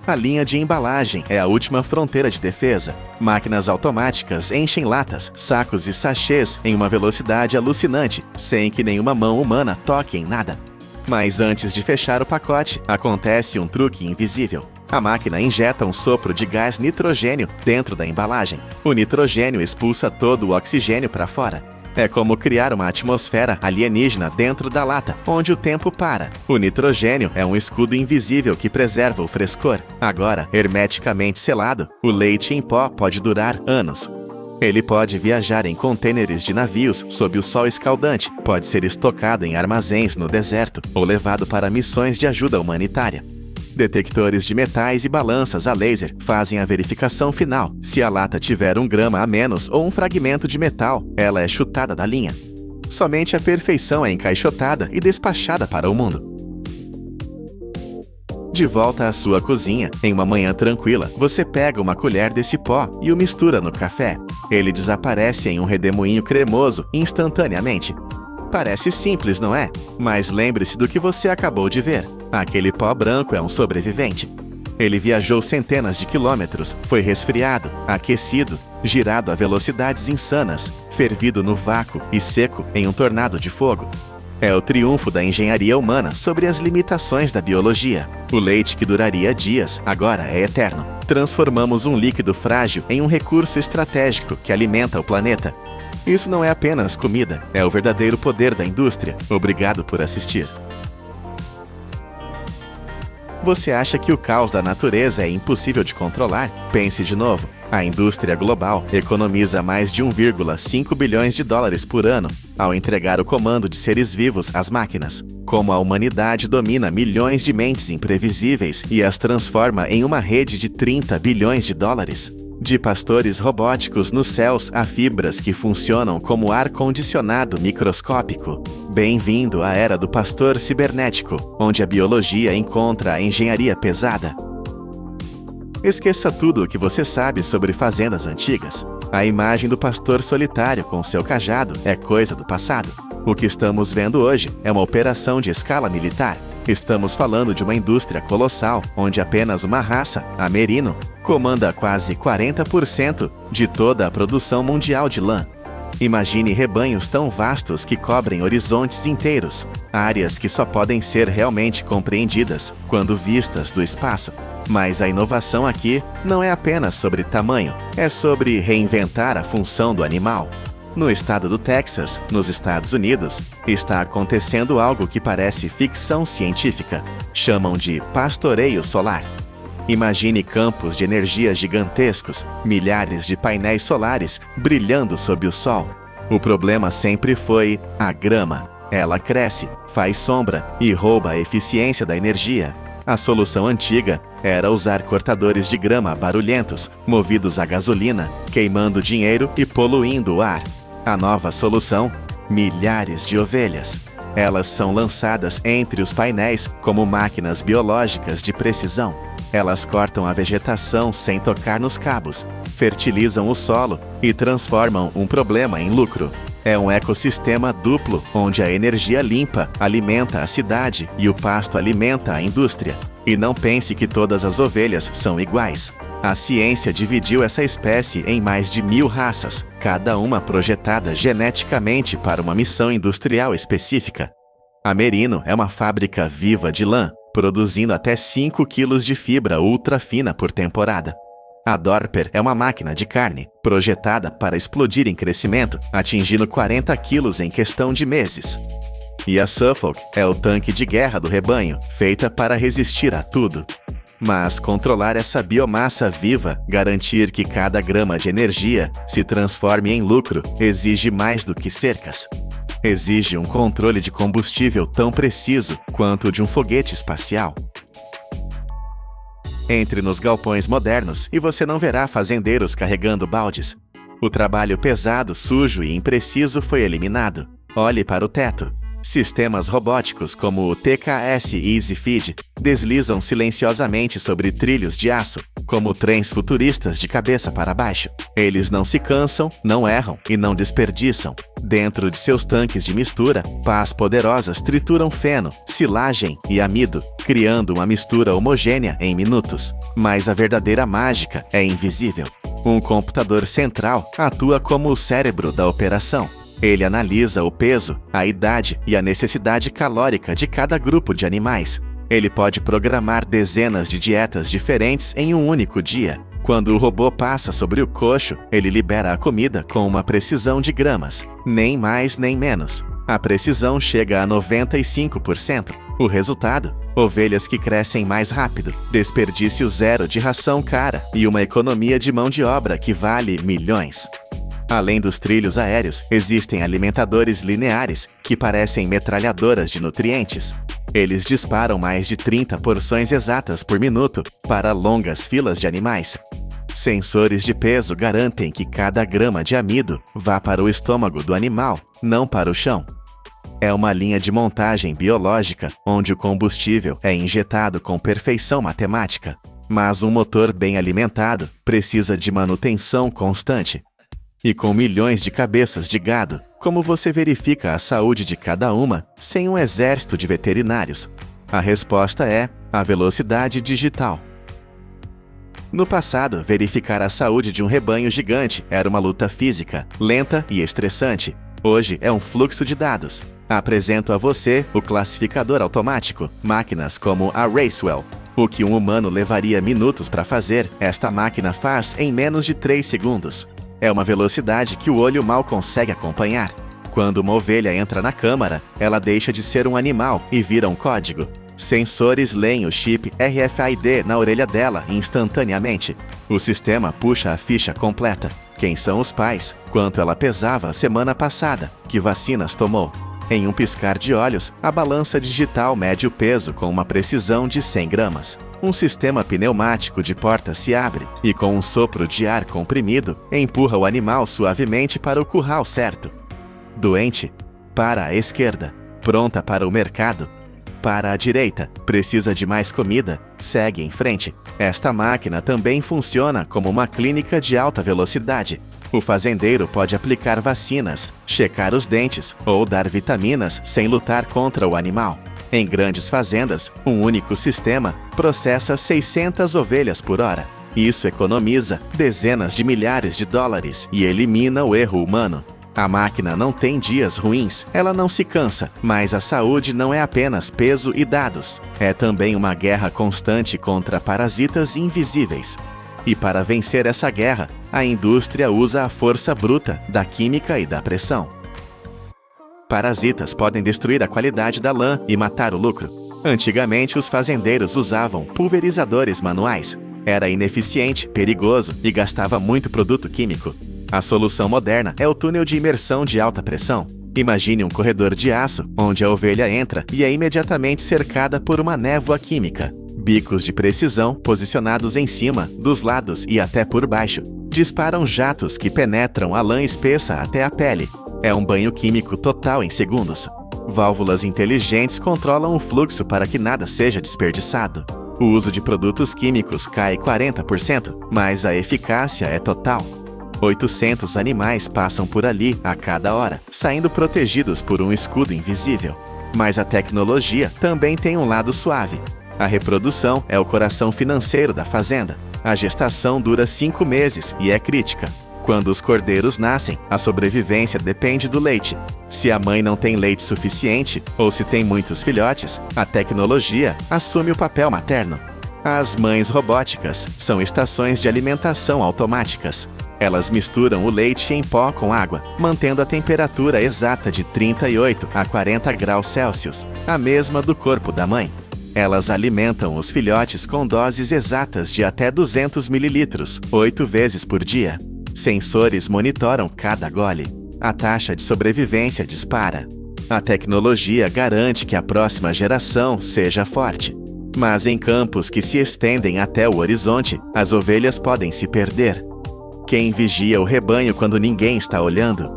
A: A linha de embalagem é a última fronteira de defesa. Máquinas automáticas enchem latas, sacos e sachês em uma velocidade alucinante, sem que nenhuma mão humana toque em nada. Mas antes de fechar o pacote, acontece um truque invisível. A máquina injeta um sopro de gás nitrogênio dentro da embalagem. O nitrogênio expulsa todo o oxigênio para fora. É como criar uma atmosfera alienígena dentro da lata, onde o tempo para. O nitrogênio é um escudo invisível que preserva o frescor. Agora, hermeticamente selado, o leite em pó pode durar anos. Ele pode viajar em contêineres de navios sob o sol escaldante, pode ser estocado em armazéns no deserto ou levado para missões de ajuda humanitária. Detectores de metais e balanças a laser fazem a verificação final. Se a lata tiver 1 grama a menos ou um fragmento de metal, ela é chutada da linha. Somente a perfeição é encaixotada e despachada para o mundo. De volta à sua cozinha, em uma manhã tranquila, você pega uma colher desse pó e o mistura no café. Ele desaparece em um redemoinho cremoso instantaneamente. Parece simples, não é? Mas lembre-se do que você acabou de ver. Aquele pó branco é um sobrevivente. Ele viajou centenas de quilômetros, foi resfriado, aquecido, girado a velocidades insanas, fervido no vácuo e seco em um tornado de fogo. É o triunfo da engenharia humana sobre as limitações da biologia. O leite que duraria dias, agora é eterno. Transformamos um líquido frágil em um recurso estratégico que alimenta o planeta. Isso não é apenas comida, é o verdadeiro poder da indústria. Obrigado por assistir. Você acha que o caos da natureza é impossível de controlar? Pense de novo. A indústria global economiza mais de 1,5 bilhões de dólares por ano ao entregar o comando de seres vivos às máquinas. Como a humanidade domina milhões de mentes imprevisíveis e as transforma em uma rede de 30 bilhões de dólares. De pastores robóticos nos céus a fibras que funcionam como ar-condicionado microscópico. Bem-vindo à era do pastor cibernético, onde a biologia encontra a engenharia pesada. Esqueça tudo o que você sabe sobre fazendas antigas. A imagem do pastor solitário com seu cajado é coisa do passado. O que estamos vendo hoje é uma operação de escala militar. Estamos falando de uma indústria colossal, onde apenas uma raça, a merino, comanda quase 40% de toda a produção mundial de lã. Imagine rebanhos tão vastos que cobrem horizontes inteiros, áreas que só podem ser realmente compreendidas quando vistas do espaço. Mas a inovação aqui não é apenas sobre tamanho, é sobre reinventar a função do animal. No estado do Texas, nos Estados Unidos, está acontecendo algo que parece ficção científica. Chamam de pastoreio solar. Imagine campos de energia gigantescos, milhares de painéis solares brilhando sob o sol. O problema sempre foi a grama. Ela cresce, faz sombra e rouba a eficiência da energia. A solução antiga era usar cortadores de grama barulhentos, movidos a gasolina, queimando dinheiro e poluindo o ar. A nova solução? Milhares de ovelhas. Elas são lançadas entre os painéis como máquinas biológicas de precisão. Elas cortam a vegetação sem tocar nos cabos, fertilizam o solo e transformam um problema em lucro. É um ecossistema duplo, onde a energia limpa alimenta a cidade e o pasto alimenta a indústria. E não pense que todas as ovelhas são iguais. A ciência dividiu essa espécie em mais de 1000 raças, cada uma projetada geneticamente para uma missão industrial específica. A Merino é uma fábrica viva de lã, produzindo até 5 quilos de fibra ultra fina por temporada. A Dorper é uma máquina de carne, projetada para explodir em crescimento, atingindo 40 quilos em questão de meses. E a Suffolk é o tanque de guerra do rebanho, feita para resistir a tudo. Mas controlar essa biomassa viva, garantir que cada grama de energia se transforme em lucro, exige mais do que cercas. Exige um controle de combustível tão preciso quanto o de um foguete espacial. Entre nos galpões modernos e você não verá fazendeiros carregando baldes. O trabalho pesado, sujo e impreciso foi eliminado. Olhe para o teto. Sistemas robóticos como o TKS Easy Feed deslizam silenciosamente sobre trilhos de aço, como trens futuristas de cabeça para baixo. Eles não se cansam, não erram e não desperdiçam. Dentro de seus tanques de mistura, pás poderosas trituram feno, silagem e amido, criando uma mistura homogênea em minutos. Mas a verdadeira mágica é invisível. Um computador central atua como o cérebro da operação. Ele analisa o peso, a idade e a necessidade calórica de cada grupo de animais. Ele pode programar dezenas de dietas diferentes em um único dia. Quando o robô passa sobre o coxo, ele libera a comida com uma precisão de gramas, nem mais nem menos. A precisão chega a 95%. O resultado? Ovelhas que crescem mais rápido, desperdício zero de ração cara e uma economia de mão de obra que vale milhões. Além dos trilhos aéreos, existem alimentadores lineares, que parecem metralhadoras de nutrientes. Eles disparam mais de 30 porções exatas por minuto para longas filas de animais. Sensores de peso garantem que cada grama de amido vá para o estômago do animal, não para o chão. É uma linha de montagem biológica, onde o combustível é injetado com perfeição matemática. Mas um motor bem alimentado precisa de manutenção constante. E com milhões de cabeças de gado, como você verifica a saúde de cada uma sem um exército de veterinários? A resposta é a velocidade digital. No passado, verificar a saúde de um rebanho gigante era uma luta física, lenta e estressante. Hoje é um fluxo de dados. Apresento a você o classificador automático, máquinas como a Racewell. O que um humano levaria minutos para fazer, esta máquina faz em menos de 3 segundos. É uma velocidade que o olho mal consegue acompanhar. Quando uma ovelha entra na câmara, ela deixa de ser um animal e vira um código. Sensores leem o chip RFID na orelha dela instantaneamente. O sistema puxa a ficha completa. Quem são os pais? Quanto ela pesava a semana passada? Que vacinas tomou? Em um piscar de olhos, a balança digital mede o peso com uma precisão de 100 gramas. Um sistema pneumático de porta se abre e, com um sopro de ar comprimido, empurra o animal suavemente para o curral certo. Doente? Para a esquerda. Pronta para o mercado? Para a direita. Precisa de mais comida? Segue em frente. Esta máquina também funciona como uma clínica de alta velocidade. O fazendeiro pode aplicar vacinas, checar os dentes ou dar vitaminas sem lutar contra o animal. Em grandes fazendas, um único sistema processa 600 ovelhas por hora. Isso economiza dezenas de milhares de dólares e elimina o erro humano. A máquina não tem dias ruins, ela não se cansa, mas a saúde não é apenas peso e dados. É também uma guerra constante contra parasitas invisíveis. E para vencer essa guerra, a indústria usa a força bruta da química e da pressão. Parasitas podem destruir a qualidade da lã e matar o lucro. Antigamente, os fazendeiros usavam pulverizadores manuais. Era ineficiente, perigoso e gastava muito produto químico. A solução moderna é o túnel de imersão de alta pressão. Imagine um corredor de aço, onde a ovelha entra e é imediatamente cercada por uma névoa química. Bicos de precisão, posicionados em cima, dos lados e até por baixo, disparam jatos que penetram a lã espessa até a pele. É um banho químico total em segundos. Válvulas inteligentes controlam o fluxo para que nada seja desperdiçado. O uso de produtos químicos cai 40%, mas a eficácia é total. 800 animais passam por ali a cada hora, saindo protegidos por um escudo invisível. Mas a tecnologia também tem um lado suave. A reprodução é o coração financeiro da fazenda. A gestação dura 5 meses e é crítica. Quando os cordeiros nascem, a sobrevivência depende do leite. Se a mãe não tem leite suficiente ou se tem muitos filhotes, a tecnologia assume o papel materno. As mães robóticas são estações de alimentação automáticas. Elas misturam o leite em pó com água, mantendo a temperatura exata de 38 a 40 graus Celsius, a mesma do corpo da mãe. Elas alimentam os filhotes com doses exatas de até 200 mililitros, 8 vezes por dia. Sensores monitoram cada gole. A taxa de sobrevivência dispara. A tecnologia garante que a próxima geração seja forte. Mas em campos que se estendem até o horizonte, as ovelhas podem se perder. Quem vigia o rebanho quando ninguém está olhando?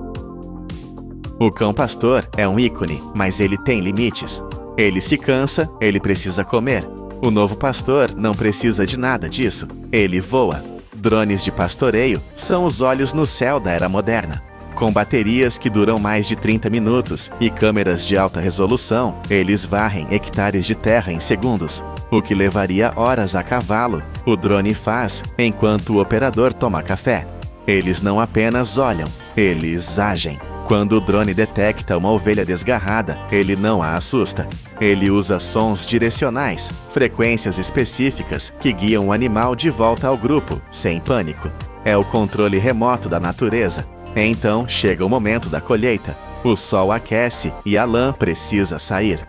A: O cão-pastor é um ícone, mas ele tem limites. Ele se cansa, ele precisa comer. O novo pastor não precisa de nada disso. Ele voa. Drones de pastoreio são os olhos no céu da era moderna. Com baterias que duram mais de 30 minutos e câmeras de alta resolução, eles varrem hectares de terra em segundos. O que levaria horas a cavalo, o drone faz enquanto o operador toma café. Eles não apenas olham, eles agem. Quando o drone detecta uma ovelha desgarrada, ele não a assusta. Ele usa sons direcionais, frequências específicas que guiam o animal de volta ao grupo, sem pânico. É o controle remoto da natureza. Então chega o momento da colheita. O sol aquece e a lã precisa sair.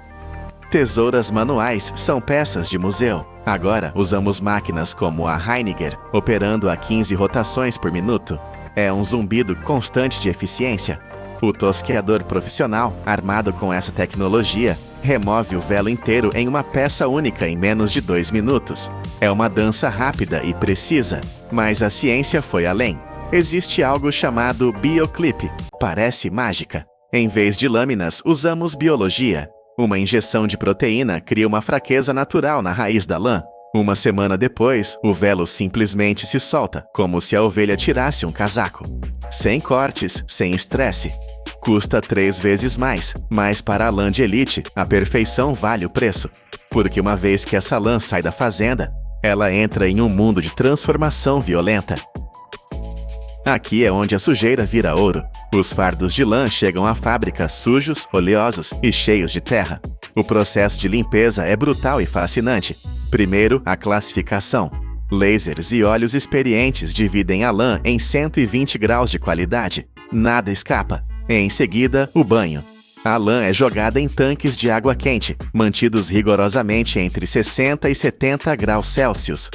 A: Tesouras manuais são peças de museu. Agora usamos máquinas como a Heiniger, operando a 15 rotações por minuto. É um zumbido constante de eficiência. O tosqueador profissional, armado com essa tecnologia, remove o velo inteiro em uma peça única em menos de 2 minutos. É uma dança rápida e precisa, mas a ciência foi além. Existe algo chamado BioClip. Parece mágica. Em vez de lâminas, usamos biologia. Uma injeção de proteína cria uma fraqueza natural na raiz da lã. Uma semana depois, o velo simplesmente se solta, como se a ovelha tirasse um casaco. Sem cortes, sem estresse. Custa 3 vezes mais, mas para a lã de elite, a perfeição vale o preço. Porque uma vez que essa lã sai da fazenda, ela entra em um mundo de transformação violenta. Aqui é onde a sujeira vira ouro. Os fardos de lã chegam à fábrica sujos, oleosos e cheios de terra. O processo de limpeza é brutal e fascinante. Primeiro, a classificação. Lasers e olhos experientes dividem a lã em 120 graus de qualidade. Nada escapa. Em seguida, o banho. A lã é jogada em tanques de água quente, mantidos rigorosamente entre 60 e 70 graus Celsius.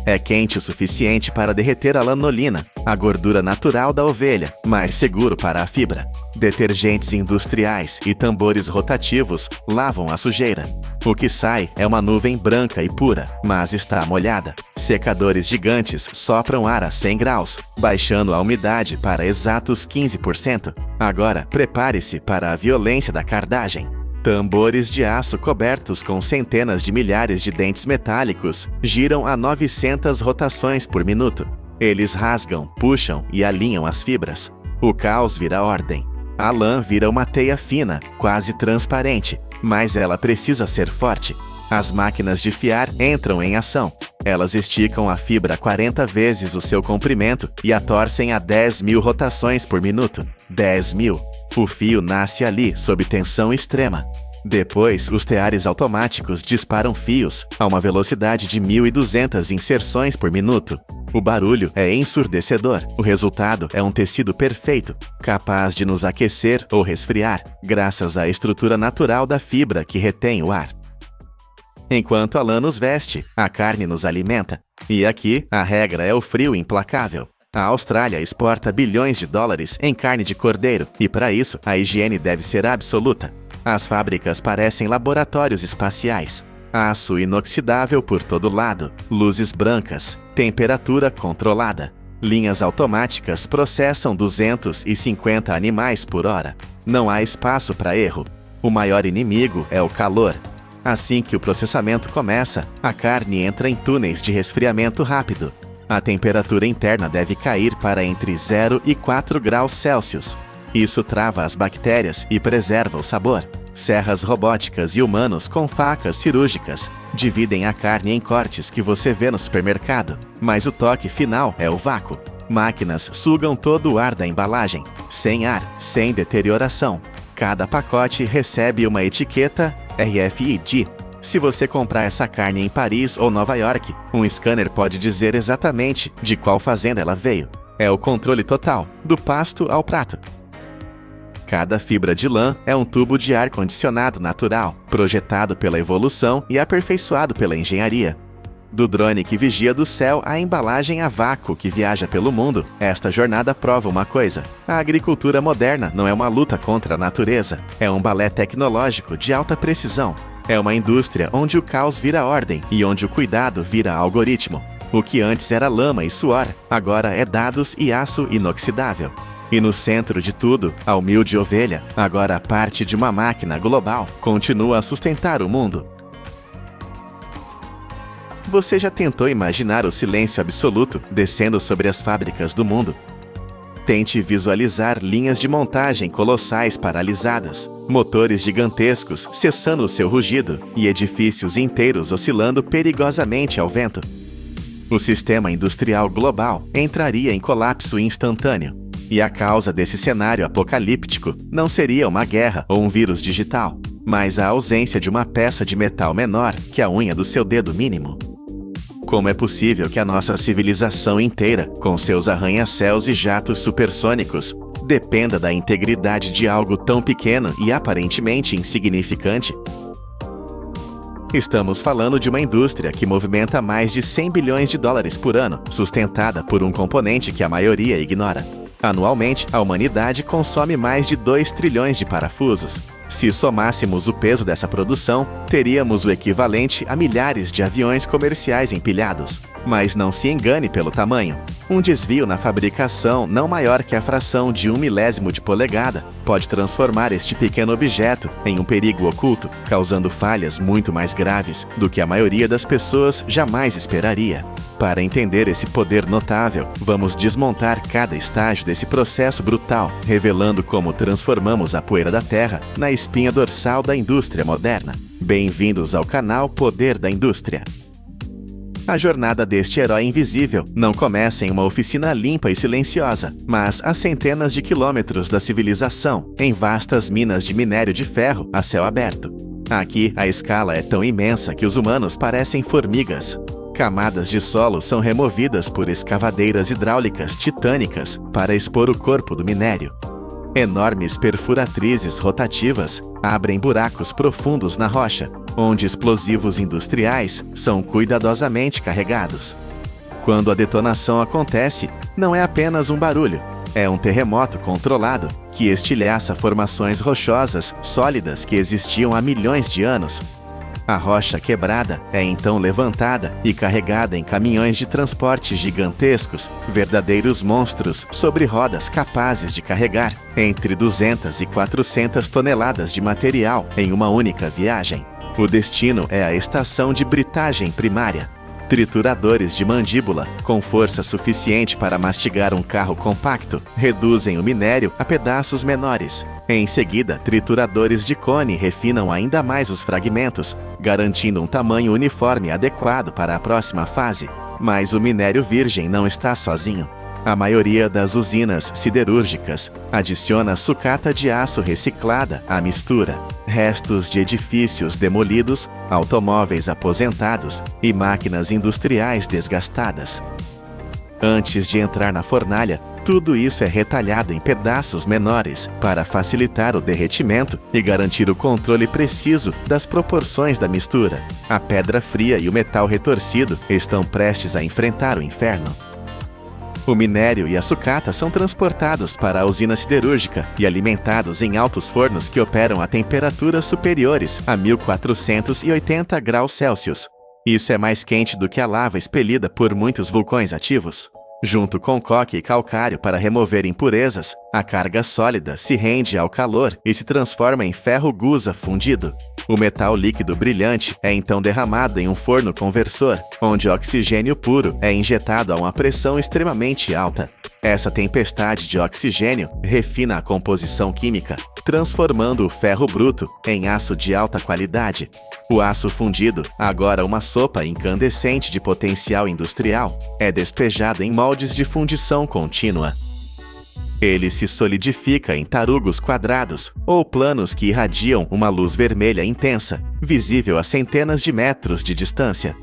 A: É quente o suficiente para derreter a lanolina, a gordura natural da ovelha, mas seguro para a fibra. Detergentes industriais e tambores rotativos lavam a sujeira. O que sai é uma nuvem branca e pura, mas está molhada. Secadores gigantes sopram ar a 100 graus, baixando a umidade para exatos 15%. Agora, prepare-se para a violência da cardagem. Tambores de aço cobertos com centenas de milhares de dentes metálicos giram a 900 rotações por minuto. Eles rasgam, puxam e alinham as fibras. O caos vira ordem. A lã vira uma teia fina, quase transparente, mas ela precisa ser forte. As máquinas de fiar entram em ação. Elas esticam a fibra 40 vezes o seu comprimento e a torcem a 10.000 rotações por minuto. 10.000. O fio nasce ali, sob tensão extrema. Depois, os teares automáticos disparam fios a uma velocidade de 1.200 inserções por minuto. O barulho é ensurdecedor. O resultado é um tecido perfeito, capaz de nos aquecer ou resfriar, graças à estrutura natural da fibra que retém o ar. Enquanto a lã nos veste, a carne nos alimenta. E aqui, a regra é o frio implacável. A Austrália exporta bilhões de dólares em carne de cordeiro, e para isso, a higiene deve ser absoluta. As fábricas parecem laboratórios espaciais. Aço inoxidável por todo lado, luzes brancas, temperatura controlada. Linhas automáticas processam 250 animais por hora. Não há espaço para erro. O maior inimigo é o calor. Assim que o processamento começa, a carne entra em túneis de resfriamento rápido. A temperatura interna deve cair para entre 0 e 4 graus Celsius. Isso trava as bactérias e preserva o sabor. Serras robóticas e humanos com facas cirúrgicas dividem a carne em cortes que você vê no supermercado, mas o toque final é o vácuo. Máquinas sugam todo o ar da embalagem, sem ar, sem deterioração. Cada pacote recebe uma etiqueta RFID. Se você comprar essa carne em Paris ou Nova York, um scanner pode dizer exatamente de qual fazenda ela veio. É o controle total, do pasto ao prato. Cada fibra de lã é um tubo de ar-condicionado natural, projetado pela evolução e aperfeiçoado pela engenharia. Do drone que vigia do céu à embalagem a vácuo que viaja pelo mundo, esta jornada prova uma coisa: a agricultura moderna não é uma luta contra a natureza, é um balé tecnológico de alta precisão. É uma indústria onde o caos vira ordem e onde o cuidado vira algoritmo. O que antes era lama e suor, agora é dados e aço inoxidável. E no centro de tudo, a humilde ovelha, agora parte de uma máquina global, continua a sustentar o mundo. Você já tentou imaginar o silêncio absoluto descendo sobre as fábricas do mundo? Tente visualizar linhas de montagem colossais paralisadas, motores gigantescos cessando o seu rugido e edifícios inteiros oscilando perigosamente ao vento. O sistema industrial global entraria em colapso instantâneo. E a causa desse cenário apocalíptico não seria uma guerra ou um vírus digital, mas a ausência de uma peça de metal menor que a unha do seu dedo mínimo. Como é possível que a nossa civilização inteira, com seus arranha-céus e jatos supersônicos, dependa da integridade de algo tão pequeno e aparentemente insignificante? Estamos falando de uma indústria que movimenta mais de 100 bilhões de dólares por ano, sustentada por um componente que a maioria ignora. Anualmente, a humanidade consome mais de 2 trilhões de parafusos. Se somássemos o peso dessa produção, teríamos o equivalente a milhares de aviões comerciais empilhados. Mas não se engane pelo tamanho. Um desvio na fabricação não maior que a fração de 1/1000 de polegada pode transformar este pequeno objeto em um perigo oculto, causando falhas muito mais graves do que a maioria das pessoas jamais esperaria. Para entender esse poder notável, vamos desmontar cada estágio desse processo brutal, revelando como transformamos a poeira da Terra na espinha dorsal da indústria moderna. Bem-vindos ao canal Poder da Indústria. A jornada deste herói invisível não começa em uma oficina limpa e silenciosa, mas a centenas de quilômetros da civilização, em vastas minas de minério de ferro a céu aberto. Aqui, a escala é tão imensa que os humanos parecem formigas. Camadas de solo são removidas por escavadeiras hidráulicas titânicas para expor o corpo do minério. Enormes perfuratrizes rotativas abrem buracos profundos na rocha, onde explosivos industriais são cuidadosamente carregados. Quando a detonação acontece, não é apenas um barulho, é um terremoto controlado que estilhaça formações rochosas sólidas que existiam há milhões de anos. A rocha quebrada é então levantada e carregada em caminhões de transporte gigantescos, verdadeiros monstros sobre rodas capazes de carregar entre 200 e 400 toneladas de material em uma única viagem. O destino é a estação de britagem primária. Trituradores de mandíbula, com força suficiente para mastigar um carro compacto, reduzem o minério a pedaços menores. Em seguida, trituradores de cone refinam ainda mais os fragmentos, garantindo um tamanho uniforme adequado para a próxima fase. Mas o minério virgem não está sozinho. A maioria das usinas siderúrgicas adiciona sucata de aço reciclada à mistura, restos de edifícios demolidos, automóveis aposentados e máquinas industriais desgastadas. Antes de entrar na fornalha, tudo isso é retalhado em pedaços menores para facilitar o derretimento e garantir o controle preciso das proporções da mistura. A pedra fria e o metal retorcido estão prestes a enfrentar o inferno. O minério e a sucata são transportados para a usina siderúrgica e alimentados em altos fornos que operam a temperaturas superiores a 1480 graus Celsius. Isso é mais quente do que a lava expelida por muitos vulcões ativos. Junto com coque e calcário para remover impurezas, a carga sólida se rende ao calor e se transforma em ferro gusa fundido. O metal líquido brilhante é então derramado em um forno conversor, onde oxigênio puro é injetado a uma pressão extremamente alta. Essa tempestade de oxigênio refina a composição química, transformando o ferro bruto em aço de alta qualidade. O aço fundido, agora uma sopa incandescente de potencial industrial, é despejado em moldes de fundição contínua. Ele se solidifica em tarugos quadrados ou planos que irradiam uma luz vermelha intensa, visível a centenas de metros de distância.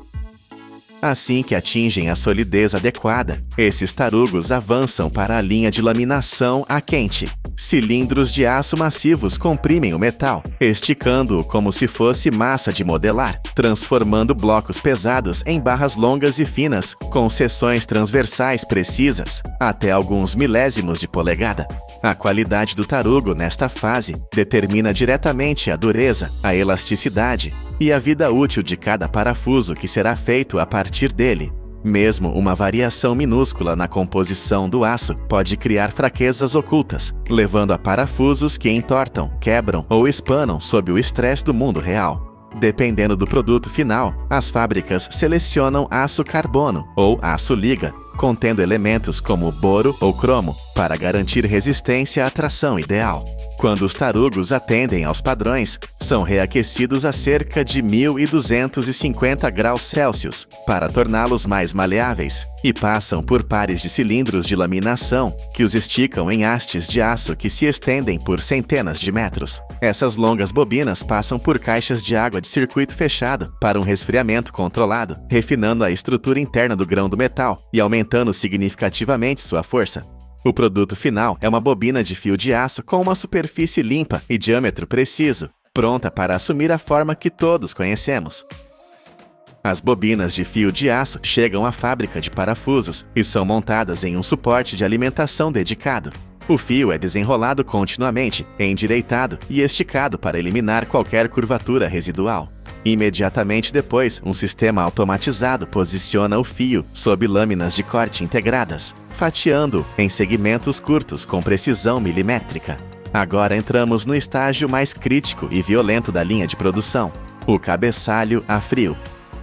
A: Assim que atingem a solidez adequada, esses tarugos avançam para a linha de laminação a quente. Cilindros de aço massivos comprimem o metal, esticando-o como se fosse massa de modelar, transformando blocos pesados em barras longas e finas, com seções transversais precisas, até alguns milésimos de polegada. A qualidade do tarugo nesta fase determina diretamente a dureza, a elasticidade e a vida útil de cada parafuso que será feito a partir dele. Mesmo uma variação minúscula na composição do aço pode criar fraquezas ocultas, levando a parafusos que entortam, quebram ou espanam sob o estresse do mundo real. Dependendo do produto final, as fábricas selecionam aço carbono ou aço liga, contendo elementos como boro ou cromo, para garantir resistência à tração ideal. Quando os tarugos atendem aos padrões, são reaquecidos a cerca de 1.250 graus Celsius para torná-los mais maleáveis e passam por pares de cilindros de laminação que os esticam em hastes de aço que se estendem por centenas de metros. Essas longas bobinas passam por caixas de água de circuito fechado para um resfriamento controlado, refinando a estrutura interna do grão do metal e aumentando significativamente sua força. O produto final é uma bobina de fio de aço com uma superfície limpa e diâmetro preciso, pronta para assumir a forma que todos conhecemos. As bobinas de fio de aço chegam à fábrica de parafusos e são montadas em um suporte de alimentação dedicado. O fio é desenrolado continuamente, endireitado e esticado para eliminar qualquer curvatura residual. Imediatamente depois, um sistema automatizado posiciona o fio sob lâminas de corte integradas, fatiando-o em segmentos curtos com precisão milimétrica. Agora entramos no estágio mais crítico e violento da linha de produção, o cabeçalho a frio.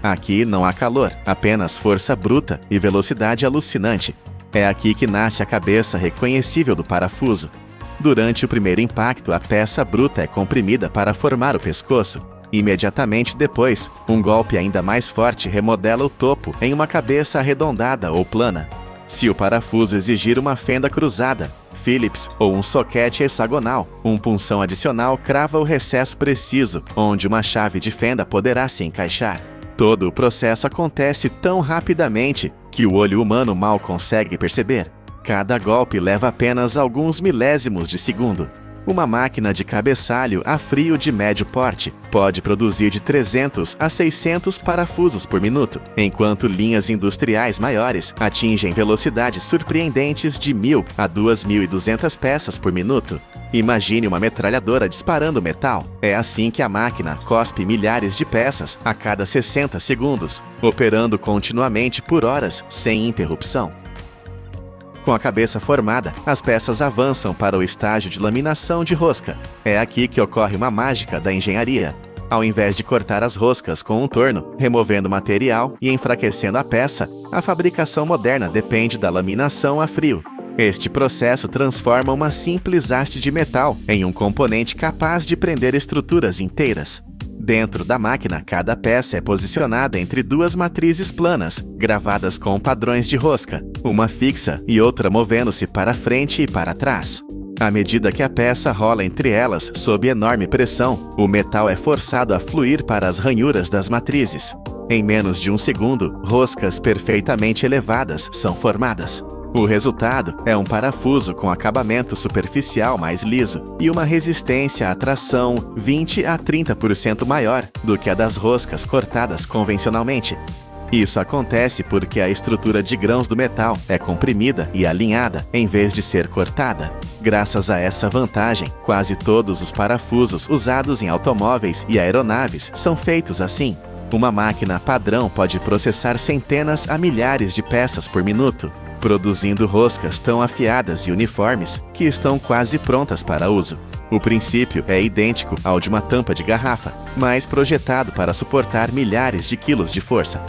A: Aqui não há calor, apenas força bruta e velocidade alucinante. É aqui que nasce a cabeça reconhecível do parafuso. Durante o primeiro impacto, a peça bruta é comprimida para formar o pescoço. Imediatamente depois, um golpe ainda mais forte remodela o topo em uma cabeça arredondada ou plana. Se o parafuso exigir uma fenda cruzada, Phillips ou um soquete hexagonal, um punção adicional crava o recesso preciso, onde uma chave de fenda poderá se encaixar. Todo o processo acontece tão rapidamente que o olho humano mal consegue perceber. Cada golpe leva apenas alguns milésimos de segundo. Uma máquina de cabeçalho a frio de médio porte pode produzir de 300 a 600 parafusos por minuto, enquanto linhas industriais maiores atingem velocidades surpreendentes de 1.000 a 2.200 peças por minuto. Imagine uma metralhadora disparando metal. É assim que a máquina cospe milhares de peças a cada 60 segundos, operando continuamente por horas sem interrupção. Com a cabeça formada, as peças avançam para o estágio de laminação de rosca. É aqui que ocorre uma mágica da engenharia. Ao invés de cortar as roscas com um torno, removendo o material e enfraquecendo a peça, a fabricação moderna depende da laminação a frio. Este processo transforma uma simples haste de metal em um componente capaz de prender estruturas inteiras. Dentro da máquina, cada peça é posicionada entre duas matrizes planas, gravadas com padrões de rosca, uma fixa e outra movendo-se para frente e para trás. À medida que a peça rola entre elas sob enorme pressão, o metal é forçado a fluir para as ranhuras das matrizes. Em menos de um segundo, roscas perfeitamente elevadas são formadas. O resultado é um parafuso com acabamento superficial mais liso e uma resistência à tração 20 a 30% maior do que a das roscas cortadas convencionalmente. Isso acontece porque a estrutura de grãos do metal é comprimida e alinhada em vez de ser cortada. Graças a essa vantagem, quase todos os parafusos usados em automóveis e aeronaves são feitos assim. Uma máquina padrão pode processar centenas a milhares de peças por minuto, produzindo roscas tão afiadas e uniformes que estão quase prontas para uso. O princípio é idêntico ao de uma tampa de garrafa, mas projetado para suportar milhares de quilos de força.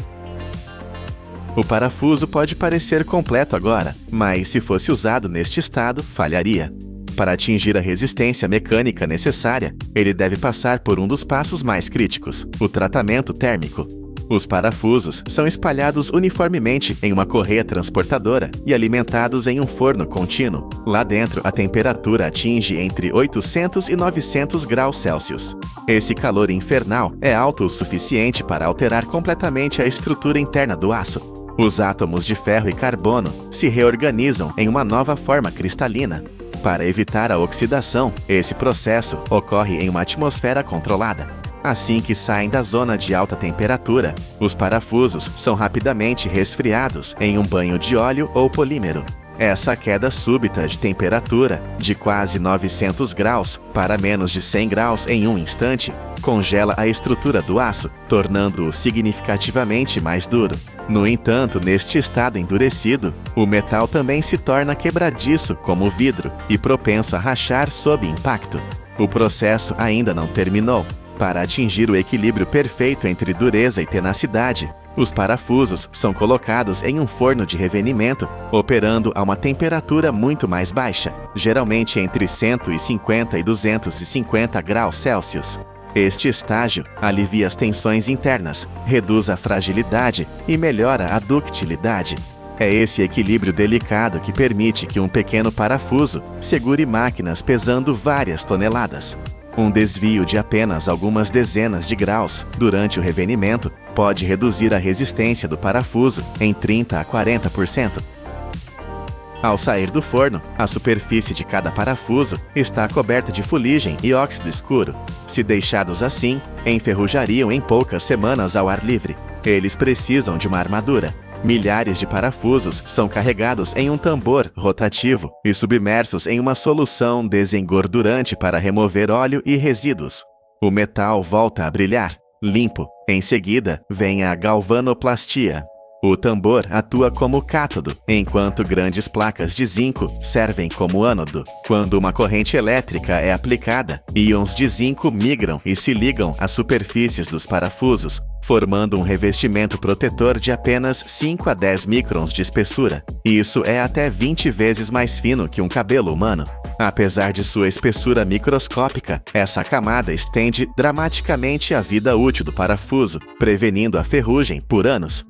A: O parafuso pode parecer completo agora, mas se fosse usado neste estado, falharia. Para atingir a resistência mecânica necessária, ele deve passar por um dos passos mais críticos, o tratamento térmico. Os parafusos são espalhados uniformemente em uma correia transportadora e alimentados em um forno contínuo. Lá dentro, a temperatura atinge entre 800 e 900 graus Celsius. Esse calor infernal é alto o suficiente para alterar completamente a estrutura interna do aço. Os átomos de ferro e carbono se reorganizam em uma nova forma cristalina. Para evitar a oxidação, esse processo ocorre em uma atmosfera controlada. Assim que saem da zona de alta temperatura, os parafusos são rapidamente resfriados em um banho de óleo ou polímero. Essa queda súbita de temperatura, de quase 900 graus para menos de 100 graus em um instante, congela a estrutura do aço, tornando-o significativamente mais duro. No entanto, neste estado endurecido, o metal também se torna quebradiço como o vidro e propenso a rachar sob impacto. O processo ainda não terminou. Para atingir o equilíbrio perfeito entre dureza e tenacidade, os parafusos são colocados em um forno de revenimento, operando a uma temperatura muito mais baixa, geralmente entre 150 e 250 graus Celsius. Este estágio alivia as tensões internas, reduz a fragilidade e melhora a ductilidade. É esse equilíbrio delicado que permite que um pequeno parafuso segure máquinas pesando várias toneladas. Um desvio de apenas algumas dezenas de graus durante o revenimento pode reduzir a resistência do parafuso em 30 a 40%. Ao sair do forno, a superfície de cada parafuso está coberta de fuligem e óxido escuro. Se deixados assim, enferrujariam em poucas semanas ao ar livre. Eles precisam de uma armadura. Milhares de parafusos são carregados em um tambor rotativo e submersos em uma solução desengordurante para remover óleo e resíduos. O metal volta a brilhar, limpo. Em seguida, vem a galvanoplastia. O tambor atua como cátodo, enquanto grandes placas de zinco servem como ânodo. Quando uma corrente elétrica é aplicada, íons de zinco migram e se ligam às superfícies dos parafusos, formando um revestimento protetor de apenas 5 a 10 microns de espessura. Isso é até 20 vezes mais fino que um cabelo humano. Apesar de sua espessura microscópica, essa camada estende dramaticamente a vida útil do parafuso, prevenindo a ferrugem por anos.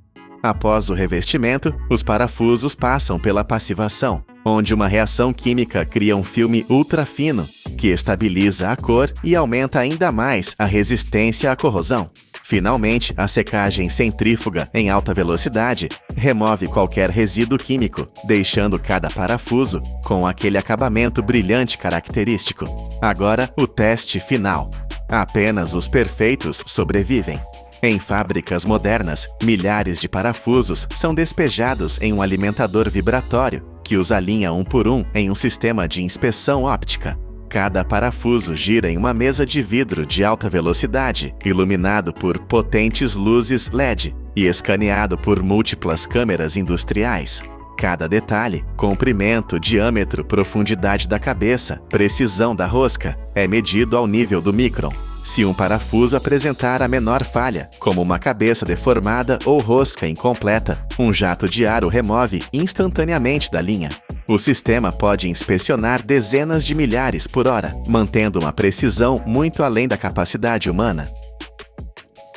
A: Após o revestimento, os parafusos passam pela passivação, onde uma reação química cria um filme ultra fino, que estabiliza a cor e aumenta ainda mais a resistência à corrosão. Finalmente, a secagem centrífuga em alta velocidade remove qualquer resíduo químico, deixando cada parafuso com aquele acabamento brilhante característico. Agora, o teste final. Apenas os perfeitos sobrevivem. Em fábricas modernas, milhares de parafusos são despejados em um alimentador vibratório, que os alinha um por um em um sistema de inspeção óptica. Cada parafuso gira em uma mesa de vidro de alta velocidade, iluminado por potentes luzes LED e escaneado por múltiplas câmeras industriais. Cada detalhe, comprimento, diâmetro, profundidade da cabeça, precisão da rosca, é medido ao nível do micron. Se um parafuso apresentar a menor falha, como uma cabeça deformada ou rosca incompleta, um jato de ar o remove instantaneamente da linha. O sistema pode inspecionar dezenas de milhares por hora, mantendo uma precisão muito além da capacidade humana.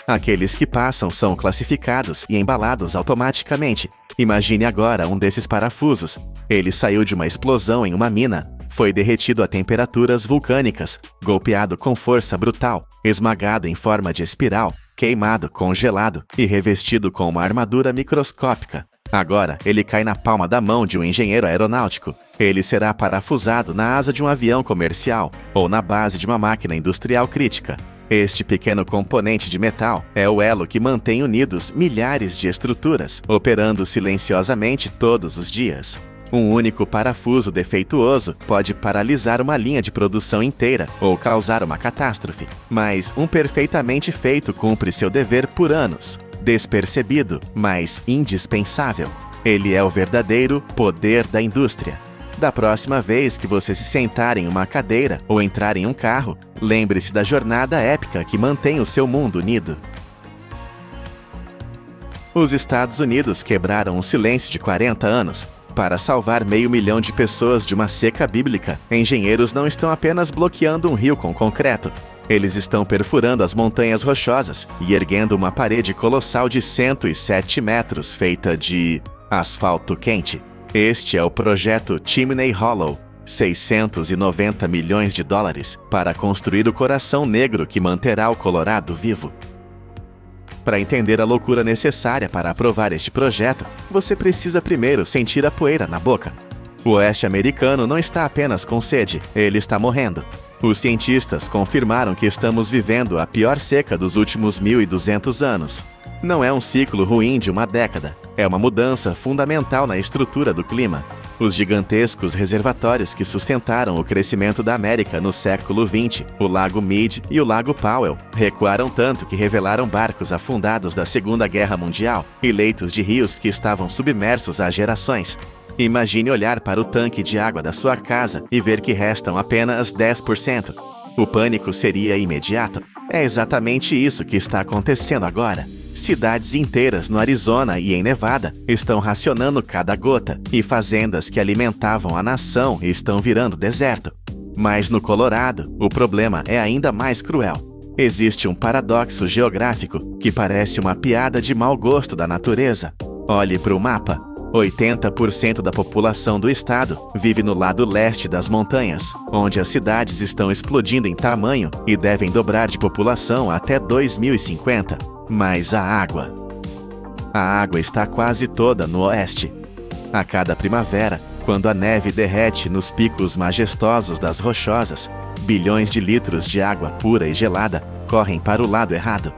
A: Aqueles que passam são classificados e embalados automaticamente. Imagine agora um desses parafusos. Ele saiu de uma explosão em uma mina. Foi derretido a temperaturas vulcânicas, golpeado com força brutal, esmagado em forma de espiral, queimado, congelado e revestido com uma armadura microscópica. Agora, ele cai na palma da mão de um engenheiro aeronáutico. Ele será parafusado na asa de um avião comercial ou na base de uma máquina industrial crítica. Este pequeno componente de metal é o elo que mantém unidos milhares de estruturas, operando silenciosamente todos os dias. Um único parafuso defeituoso pode paralisar uma linha de produção inteira ou causar uma catástrofe, mas um perfeitamente feito cumpre seu dever por anos. Despercebido, mas indispensável. Ele é o verdadeiro poder da indústria. Da próxima vez que você se sentar em uma cadeira ou entrar em um carro, lembre-se da jornada épica que mantém o seu mundo unido. Os Estados Unidos quebraram um silêncio de 40 anos. Para salvar 500 mil de pessoas de uma seca bíblica, engenheiros não estão apenas bloqueando um rio com concreto. Eles estão perfurando as montanhas rochosas e erguendo uma parede colossal de 107 metros feita de asfalto quente. Este é o projeto Chimney Hollow, 690 milhões de dólares para construir o coração negro que manterá o Colorado vivo. Para entender a loucura necessária para aprovar este projeto, você precisa primeiro sentir a poeira na boca. O oeste americano não está apenas com sede, ele está morrendo. Os cientistas confirmaram que estamos vivendo a pior seca dos últimos 1.200 anos. Não é um ciclo ruim de uma década, é uma mudança fundamental na estrutura do clima. Os gigantescos reservatórios que sustentaram o crescimento da América no século XX, o Lago Mead e o Lago Powell, recuaram tanto que revelaram barcos afundados da Segunda Guerra Mundial e leitos de rios que estavam submersos há gerações. Imagine olhar para o tanque de água da sua casa e ver que restam apenas 10%. O pânico seria imediato. É exatamente isso que está acontecendo agora. Cidades inteiras no Arizona e em Nevada estão racionando cada gota, e fazendas que alimentavam a nação estão virando deserto. Mas no Colorado, o problema é ainda mais cruel. Existe um paradoxo geográfico que parece uma piada de mau gosto da natureza. Olhe para o mapa. 80% da população do estado vive no lado leste das montanhas, onde as cidades estão explodindo em tamanho e devem dobrar de população até 2050. Mas a água está quase toda no oeste. A cada primavera, quando a neve derrete nos picos majestosos das rochosas, bilhões de litros de água pura e gelada correm para o lado errado.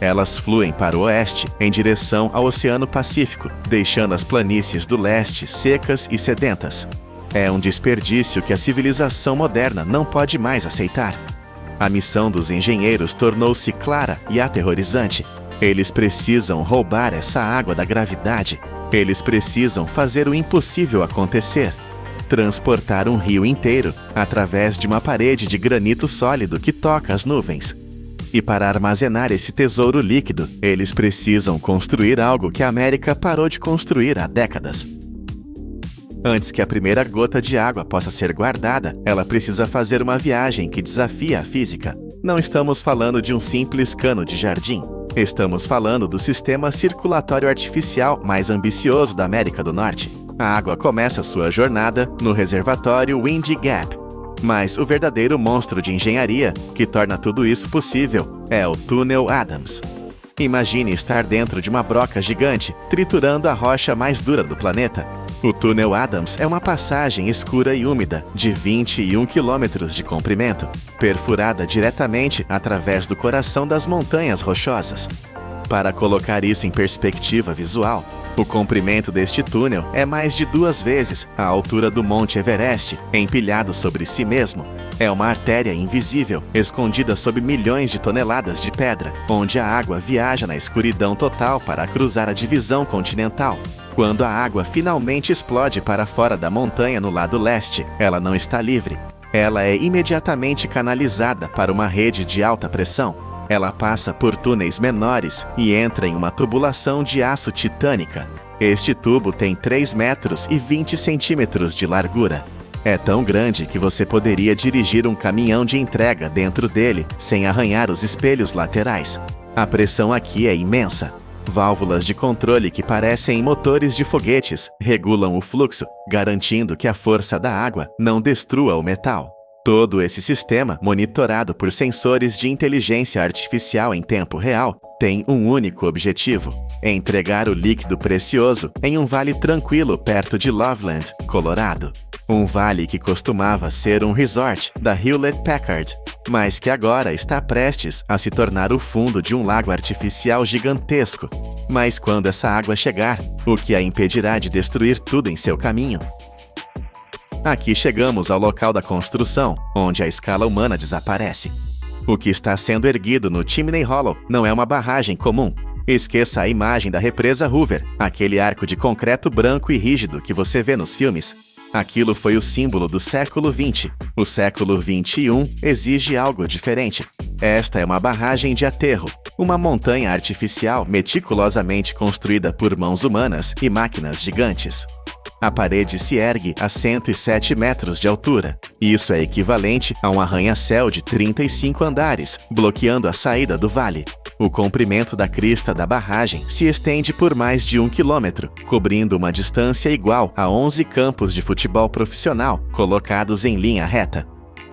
A: Elas fluem para o oeste, em direção ao Oceano Pacífico, deixando as planícies do leste secas e sedentas. É um desperdício que a civilização moderna não pode mais aceitar. A missão dos engenheiros tornou-se clara e aterrorizante. Eles precisam roubar essa água da gravidade. Eles precisam fazer o impossível acontecer. Transportar um rio inteiro através de uma parede de granito sólido que toca as nuvens. E para armazenar esse tesouro líquido, eles precisam construir algo que a América parou de construir há décadas. Antes que a primeira gota de água possa ser guardada, ela precisa fazer uma viagem que desafia a física. Não estamos falando de um simples cano de jardim. Estamos falando do sistema circulatório artificial mais ambicioso da América do Norte. A água começa sua jornada no reservatório Windy Gap. Mas o verdadeiro monstro de engenharia que torna tudo isso possível é o Túnel Adams. Imagine estar dentro de uma broca gigante, triturando a rocha mais dura do planeta. O Túnel Adams é uma passagem escura e úmida, de 21 quilômetros de comprimento, perfurada diretamente através do coração das montanhas rochosas. Para colocar isso em perspectiva visual, o comprimento deste túnel é mais de 2 vezes a altura do Monte Everest, empilhado sobre si mesmo. É uma artéria invisível, escondida sob milhões de toneladas de pedra, onde a água viaja na escuridão total para cruzar a divisão continental. Quando a água finalmente explode para fora da montanha no lado leste, ela não está livre. Ela é imediatamente canalizada para uma rede de alta pressão. Ela passa por túneis menores e entra em uma tubulação de aço titânica. Este tubo tem 3 metros e 20 centímetros de largura. É tão grande que você poderia dirigir um caminhão de entrega dentro dele sem arranhar os espelhos laterais. A pressão aqui é imensa. Válvulas de controle que parecem motores de foguetes regulam o fluxo, garantindo que a força da água não destrua o metal. Todo esse sistema, monitorado por sensores de inteligência artificial em tempo real, tem um único objetivo: entregar o líquido precioso em um vale tranquilo perto de Loveland, Colorado. Um vale que costumava ser um resort da Hewlett-Packard, mas que agora está prestes a se tornar o fundo de um lago artificial gigantesco. Mas quando essa água chegar, o que a impedirá de destruir tudo em seu caminho? Aqui chegamos ao local da construção, onde a escala humana desaparece. O que está sendo erguido no Chimney Hollow não é uma barragem comum. Esqueça a imagem da represa Hoover, aquele arco de concreto branco e rígido que você vê nos filmes. Aquilo foi o símbolo do século XX. O século XXI exige algo diferente. Esta é uma barragem de aterro, uma montanha artificial meticulosamente construída por mãos humanas e máquinas gigantes. A parede se ergue a 107 metros de altura. Isso é equivalente a um arranha-céu de 35 andares, bloqueando a saída do vale. O comprimento da crista da barragem se estende por mais de 1 quilômetro, cobrindo uma distância igual a 11 campos de futebol profissional colocados em linha reta.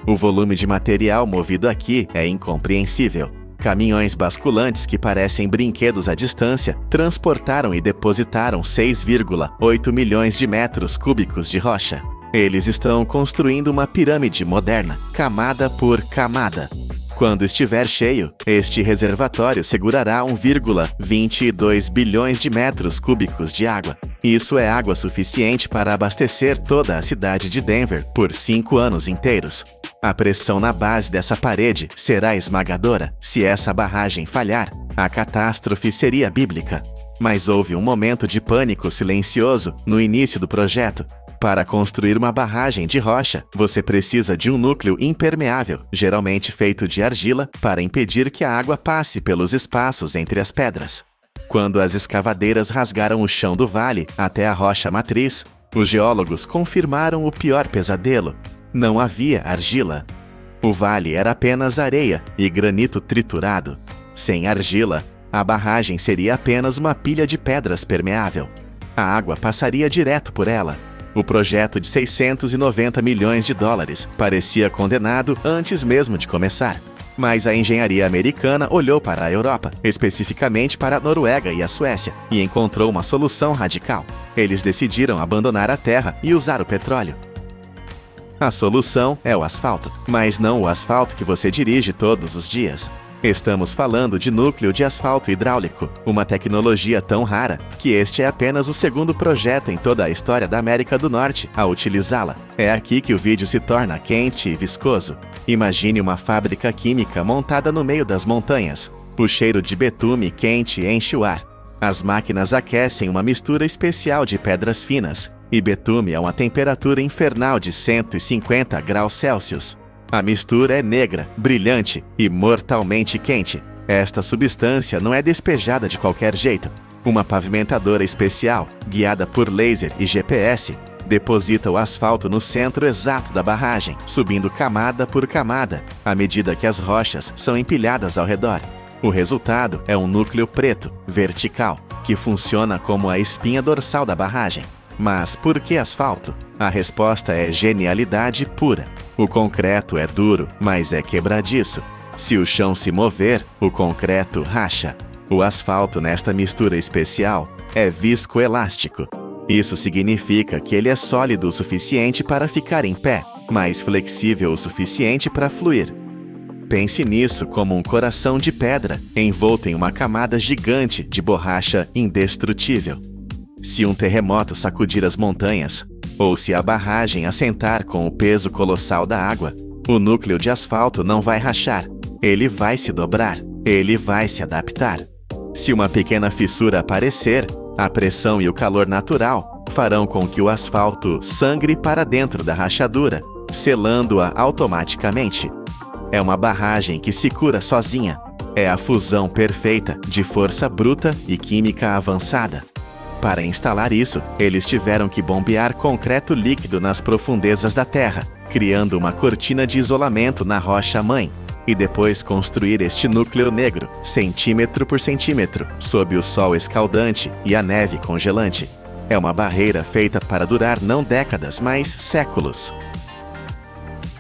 A: O volume de material movido aqui é incompreensível. Caminhões basculantes que parecem brinquedos à distância transportaram e depositaram 6,8 milhões de metros cúbicos de rocha. Eles estão construindo uma pirâmide moderna, camada por camada. Quando estiver cheio, este reservatório segurará 1,22 bilhões de metros cúbicos de água. Isso é água suficiente para abastecer toda a cidade de Denver por 5 anos inteiros. A pressão na base dessa parede será esmagadora. Se essa barragem falhar, a catástrofe seria bíblica. Mas houve um momento de pânico silencioso no início do projeto. Para construir uma barragem de rocha, você precisa de um núcleo impermeável, geralmente feito de argila, para impedir que a água passe pelos espaços entre as pedras. Quando as escavadeiras rasgaram o chão do vale até a rocha matriz, os geólogos confirmaram o pior pesadelo. Não havia argila. O vale era apenas areia e granito triturado. Sem argila, a barragem seria apenas uma pilha de pedras permeável. A água passaria direto por ela. O projeto de 690 milhões de dólares parecia condenado antes mesmo de começar. Mas a engenharia americana olhou para a Europa, especificamente para a Noruega e a Suécia, e encontrou uma solução radical. Eles decidiram abandonar a terra e usar o petróleo. A solução é o asfalto, mas não o asfalto que você dirige todos os dias. Estamos falando de núcleo de asfalto hidráulico, uma tecnologia tão rara que este é apenas o segundo projeto em toda a história da América do Norte a utilizá-la. É aqui que o vídeo se torna quente e viscoso. Imagine uma fábrica química montada no meio das montanhas. O cheiro de betume quente enche o ar. As máquinas aquecem uma mistura especial de pedras finas, e betume a uma temperatura infernal de 150 graus Celsius. A mistura é negra, brilhante e mortalmente quente. Esta substância não é despejada de qualquer jeito. Uma pavimentadora especial, guiada por laser e GPS, deposita o asfalto no centro exato da barragem, subindo camada por camada, à medida que as rochas são empilhadas ao redor. O resultado é um núcleo preto, vertical, que funciona como a espinha dorsal da barragem. Mas por que asfalto? A resposta é genialidade pura. O concreto é duro, mas é quebradiço. Se o chão se mover, o concreto racha. O asfalto nesta mistura especial é viscoelástico. Isso significa que ele é sólido o suficiente para ficar em pé, mas flexível o suficiente para fluir. Pense nisso como um coração de pedra envolto em uma camada gigante de borracha indestrutível. Se um terremoto sacudir as montanhas, ou se a barragem assentar com o peso colossal da água, o núcleo de asfalto não vai rachar. Ele vai se dobrar. Ele vai se adaptar. Se uma pequena fissura aparecer, a pressão e o calor natural farão com que o asfalto sangre para dentro da rachadura, selando-a automaticamente. É uma barragem que se cura sozinha. É a fusão perfeita de força bruta e química avançada. Para instalar isso, eles tiveram que bombear concreto líquido nas profundezas da terra, criando uma cortina de isolamento na rocha-mãe, e depois construir este núcleo negro, centímetro por centímetro, sob o sol escaldante e a neve congelante. É uma barreira feita para durar não décadas, mas séculos.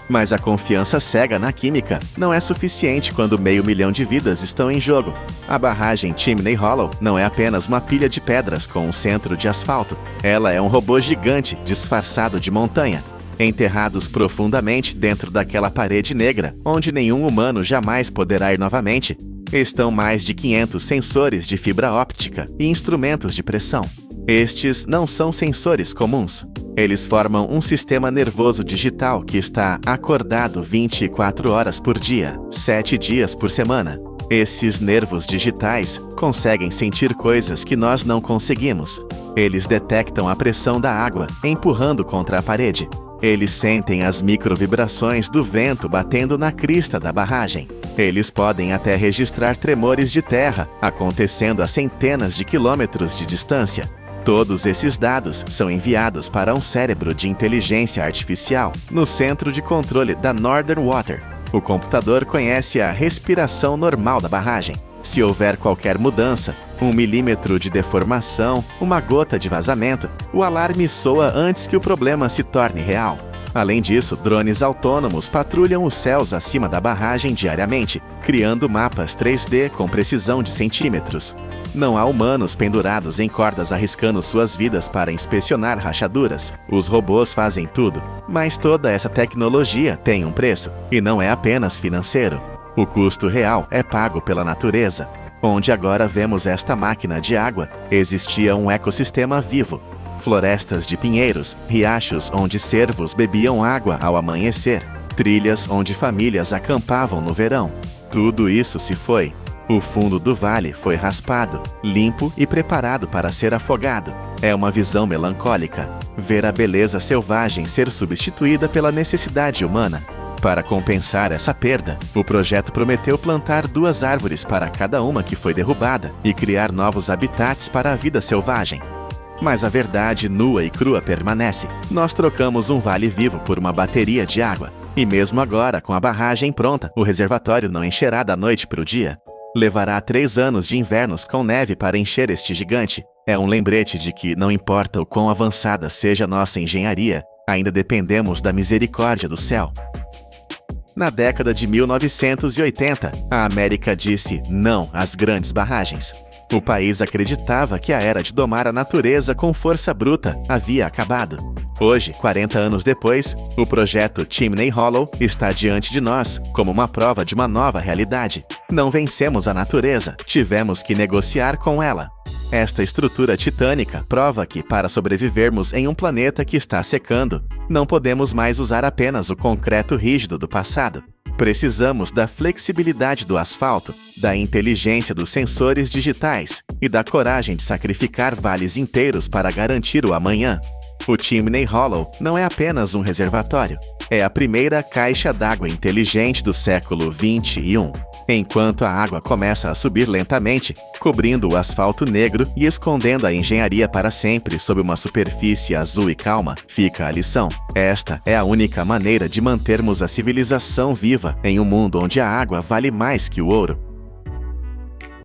A: Mas a confiança cega na química não é suficiente quando 500 mil de vidas estão em jogo. A barragem Chimney Hollow não é apenas uma pilha de pedras com um centro de asfalto. Ela é um robô gigante disfarçado de montanha, enterrados profundamente dentro daquela parede negra, onde nenhum humano jamais poderá ir novamente. Estão mais de 500 sensores de fibra óptica e instrumentos de pressão. Estes não são sensores comuns. Eles formam um sistema nervoso digital que está acordado 24 horas por dia, 7 dias por semana. Esses nervos digitais conseguem sentir coisas que nós não conseguimos. Eles detectam a pressão da água empurrando contra a parede. Eles sentem as microvibrações do vento batendo na crista da barragem. Eles podem até registrar tremores de terra acontecendo a centenas de quilômetros de distância. Todos esses dados são enviados para um cérebro de inteligência artificial no centro de controle da Northern Water. O computador conhece a respiração normal da barragem. Se houver qualquer mudança, 1 milímetro de deformação, uma gota de vazamento, o alarme soa antes que o problema se torne real. Além disso, drones autônomos patrulham os céus acima da barragem diariamente, criando mapas 3D com precisão de centímetros. Não há humanos pendurados em cordas arriscando suas vidas para inspecionar rachaduras. Os robôs fazem tudo, mas toda essa tecnologia tem um preço, e não é apenas financeiro. O custo real é pago pela natureza. Onde agora vemos esta máquina de água, existia um ecossistema vivo. Florestas de pinheiros, riachos onde cervos bebiam água ao amanhecer, trilhas onde famílias acampavam no verão. Tudo isso se foi. O fundo do vale foi raspado, limpo e preparado para ser afogado. É uma visão melancólica, ver a beleza selvagem ser substituída pela necessidade humana. Para compensar essa perda, o projeto prometeu plantar 2 árvores para cada uma que foi derrubada e criar novos habitats para a vida selvagem. Mas a verdade nua e crua permanece. Nós trocamos um vale vivo por uma bateria de água. E mesmo agora, com a barragem pronta, o reservatório não encherá da noite para o dia. Levará 3 anos de invernos com neve para encher este gigante. É um lembrete de que, não importa o quão avançada seja nossa engenharia, ainda dependemos da misericórdia do céu. Na década de 1980, a América disse não às grandes barragens. O país acreditava que a era de domar a natureza com força bruta havia acabado. Hoje, 40 anos depois, o projeto Chimney Hollow está diante de nós como uma prova de uma nova realidade. Não vencemos a natureza, tivemos que negociar com ela. Esta estrutura titânica prova que, para sobrevivermos em um planeta que está secando, não podemos mais usar apenas o concreto rígido do passado. Precisamos da flexibilidade do asfalto, da inteligência dos sensores digitais e da coragem de sacrificar vales inteiros para garantir o amanhã. O Chimney Hollow não é apenas um reservatório, é a primeira caixa d'água inteligente do século XXI. Enquanto a água começa a subir lentamente, cobrindo o asfalto negro e escondendo a engenharia para sempre sob uma superfície azul e calma, fica a lição. Esta é a única maneira de mantermos a civilização viva em um mundo onde a água vale mais que o ouro.